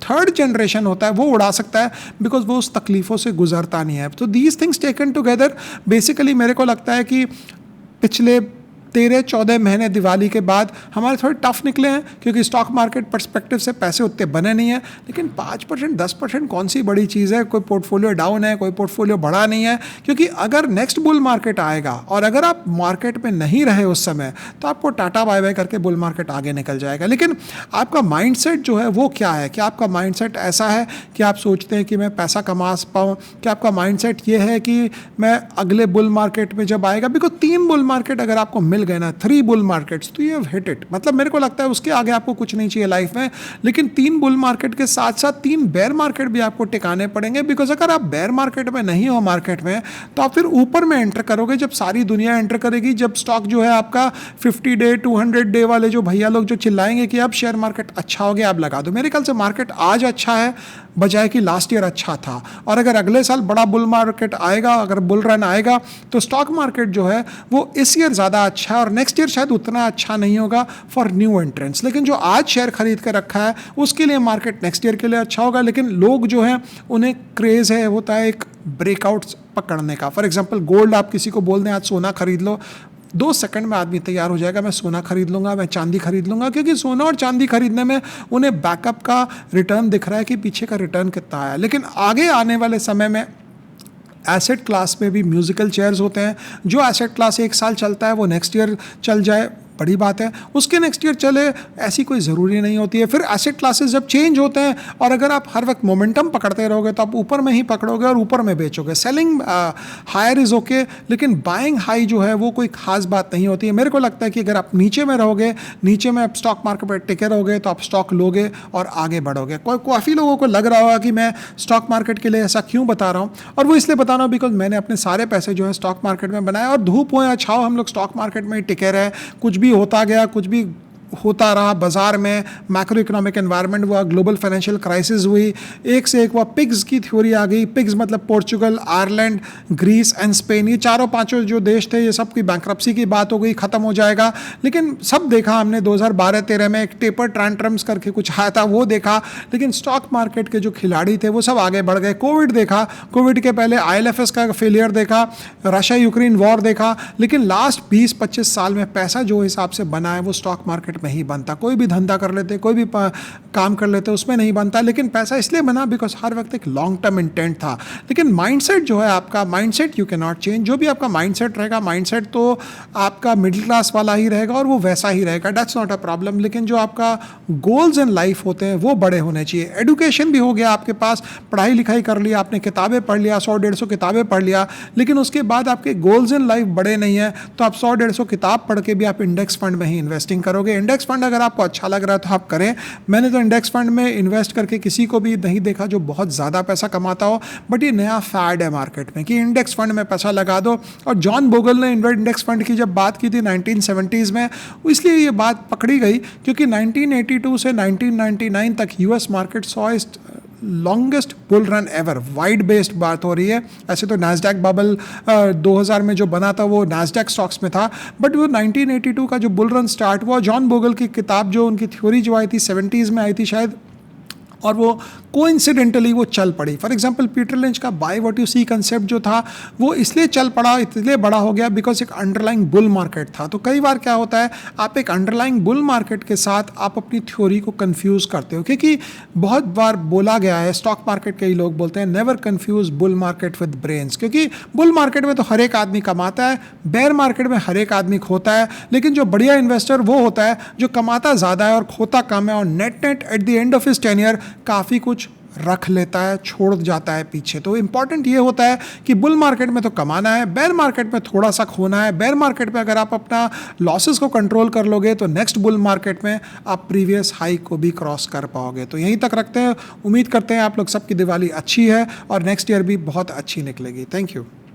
3rd जनरेशन होता है वो उड़ा सकता है, बिकॉज वो उस तकलीफ़ों से गुजरता नहीं है। तो these things taken together basically मेरे को लगता है कि पिछले 13-14 महीने दिवाली के बाद हमारे थोड़े टफ निकले हैं, क्योंकि स्टॉक मार्केट पर्सपेक्टिव से पैसे उतने बने नहीं हैं। लेकिन 5% 10% कौन सी बड़ी चीज़ है, कोई पोर्टफोलियो डाउन है, कोई पोर्टफोलियो बढ़ा नहीं है। क्योंकि अगर नेक्स्ट बुल मार्केट आएगा और अगर आप मार्केट में नहीं रहे उस समय, तो आपको टाटा बाय बाय करके बुल मार्केट आगे निकल जाएगा। लेकिन आपका माइंडसेट जो है वो क्या है, कि आपका माइंडसेट ऐसा है कि आप सोचते हैं कि मैं पैसा कमा पाऊँ, कि आपका माइंडसेट ये है कि मैं अगले बुल मार्केट में जब आएगा, बिकॉज 3 बुल मार्केट अगर आपको मिल गए ना, 3 बुल मार्केट्स, तो यू हैव हिट इट। मतलब मेरे को लगता है उसके आगे आपको कुछ नहीं चाहिए लाइफ में। लेकिन 3 बुल मार्केट के साथ साथ 3 बेयर मार्केट भी आपको टिकाने पड़ेंगे, बिकॉज अगर आप बेयर मार्केट में नहीं हो मार्केट में, तो आप फिर ऊपर में एंटर करोगे जब सारी दुनिया एंटर करेगी, जब स्टॉक जो है आपका 50 डे 200 डे वाले जो भैया लोग जो चिल्लाएंगे कि अब शेयर मार्केट अच्छा हो गया, आप लगा दो। मेरे ख्याल से मार्केट आज अच्छा है बजाय कि लास्ट ईयर अच्छा था, और अगर अगले साल बड़ा बुल मार्केट आएगा, अगर बुल रन आएगा, तो स्टॉक मार्केट जो है वो इस ईयर ज़्यादा अच्छा है और नेक्स्ट ईयर शायद उतना अच्छा नहीं होगा फॉर न्यू एंट्रेंट्स। लेकिन जो आज शेयर खरीद कर रखा है उसके लिए मार्केट नेक्स्ट ईयर के लिए अच्छा होगा। लेकिन लोग जो हैं उन्हें क्रेज़ है होता है एक ब्रेकआउट्स पकड़ने का। फॉर एग्जांपल गोल्ड, आप किसी को बोल दें आज सोना खरीद लो, 2 सेकंड में आदमी तैयार हो जाएगा, मैं सोना खरीद लूँगा, मैं चांदी खरीद लूँगा, क्योंकि सोना और चांदी खरीदने में उन्हें बैकअप का रिटर्न दिख रहा है कि पीछे का रिटर्न कितना आया। लेकिन आगे आने वाले समय में एसेट क्लास में भी म्यूजिकल चेयर्स होते हैं। जो एसेट क्लास 1 साल चलता है वो नेक्स्ट ईयर चल जाए, बड़ी बात है। उसके नेक्स्ट ईयर चले ऐसी कोई ज़रूरी नहीं होती है। फिर एसेट क्लासेस जब चेंज होते हैं और अगर आप हर वक्त मोमेंटम पकड़ते रहोगे तो आप ऊपर में ही पकड़ोगे और ऊपर में बेचोगे। सेलिंग हायर इज़ ओके, लेकिन बाइंग हाई जो है वो कोई ख़ास बात नहीं होती है। मेरे को लगता है कि अगर आप नीचे में रहोगे, नीचे में आप स्टॉक मार्केट पर टिके रहोगे तो आप स्टॉक लोगे और आगे बढ़ोगे। काफ़ी लोगों को लग रहा होगा कि मैं स्टॉक मार्केट के लिए ऐसा क्यों बता रहा हूँ, और वो इसलिए बता रहा हूँ बिकॉज मैंने अपने सारे पैसे जो है स्टॉक मार्केट में बनाए और धूप हो या छाओ हम लोग स्टॉक मार्केट में ही टिके रहे। कुछ भी होता गया, कुछ भी होता रहा बाजार में, मैक्रो इकोनॉमिक एनवायरनमेंट हुआ, ग्लोबल फाइनेंशियल क्राइसिस हुई, एक से एक हुआ, पिग्स की थ्योरी आ गई। पिग्स मतलब Portugal, Ireland, Greece and Spain, ये चारों पांचों जो देश थे ये सब की बैंक्रप्सी की बात हो गई, ख़त्म हो जाएगा। लेकिन सब देखा हमने 2012-13 में एक टेपर ट्रांट्रम्स करके कुछ आया था, वो देखा। लेकिन स्टॉक मार्केट के जो खिलाड़ी थे वो सब आगे बढ़ गए। कोविड देखा, कोविड के पहले IL&FS का फेलियर देखा, रशिया यूक्रेन वॉर देखा। लेकिन लास्ट 20-25 साल में पैसा जो हिसाब से बना है वो स्टॉक मार्केट में ही बनता। कोई भी धंधा कर लेते, कोई भी काम कर लेते, उसमें नहीं बनता। लेकिन पैसा इसलिए बना बिकॉज हर वक्त एक लॉन्ग टर्म इंटेंट था। लेकिन माइंडसेट जो है आपका, mindset you can not change. जो भी आपका माइंडसेट रहेगा, माइंडसेट तो आपका मिडिल क्लास वाला ही रहेगा और वो वैसा ही रहेगा, दैट्स नॉट अ प्रॉब्लम। लेकिन जो आपका गोल्स इन लाइफ होते हैं वो बड़े होने चाहिए। एडुकेशन भी हो गया आपके पास, पढ़ाई लिखाई कर लिया आपने, किताबें पढ़ लिया, 100-150 किताबें पढ़ लिया, लेकिन उसके बाद आपके गोल्स इन लाइफ बड़े नहीं है तो आप 100-150 किताब पढ़ के भी आप इंडेक्स फंड में ही इन्वेस्टिंग करोगे। इंडेक्स फंड अगर आपको अच्छा लग रहा है तो आप करें। मैंने तो इंडेक्स फंड में इन्वेस्ट करके किसी को भी नहीं देखा जो बहुत ज़्यादा पैसा कमाता हो, बट ये नया फैड है मार्केट में कि इंडेक्स फंड में पैसा लगा दो। और जॉन बोगल ने इंडेक्स फंड की जब बात की थी 1970s में, इसलिए ये बात पकड़ी गई क्योंकि 1982 से 1999 तक US market saw longest bull run ever, wide based बात हो रही है। ऐसे तो नैस्डैक बबल 2000 में जो बना था वो नैस्डैक स्टॉक्स में था, बट वो 1982 का जो बुल रन स्टार्ट हुआ, जॉन बोगल की किताब जो उनकी थ्योरी जो आई थी 70s में आई थी शायद, और वो कोइंसिडेंटली वो चल पड़ी। फॉर एग्जांपल पीटर लिंच का buy what you see concept जो था वो इसलिए चल पड़ा, इसलिए बड़ा हो गया बिकॉज एक अंडरलाइंग बुल मार्केट था। तो कई बार क्या होता है, आप एक अंडरलाइंग बुल मार्केट के साथ आप अपनी थ्योरी को कंफ्यूज करते हो, क्योंकि बहुत बार बोला गया है, स्टॉक मार्केट के ही लोग बोलते हैं never confuse bull market with brains, क्योंकि बुल मार्केट में तो हर एक आदमी कमाता है, बेयर मार्केट में हर एक आदमी खोता है। लेकिन जो बढ़िया इन्वेस्टर वो होता है जो कमाता ज़्यादा है और खोता कम है और net net at the end of his tenure काफ़ी कुछ रख लेता है, छोड़ जाता है पीछे। तो इंपॉर्टेंट ये होता है कि बुल मार्केट में तो कमाना है, बेयर मार्केट में थोड़ा सा खोना है। बेयर मार्केट में अगर आप अपना लॉसेस को कंट्रोल कर लोगे तो नेक्स्ट बुल मार्केट में आप प्रीवियस हाई को भी क्रॉस कर पाओगे। तो यहीं तक रखते हैं। उम्मीद करते हैं आप लोग सबकी दिवाली अच्छी है और नेक्स्ट ईयर भी बहुत अच्छी निकलेगी। Thank you.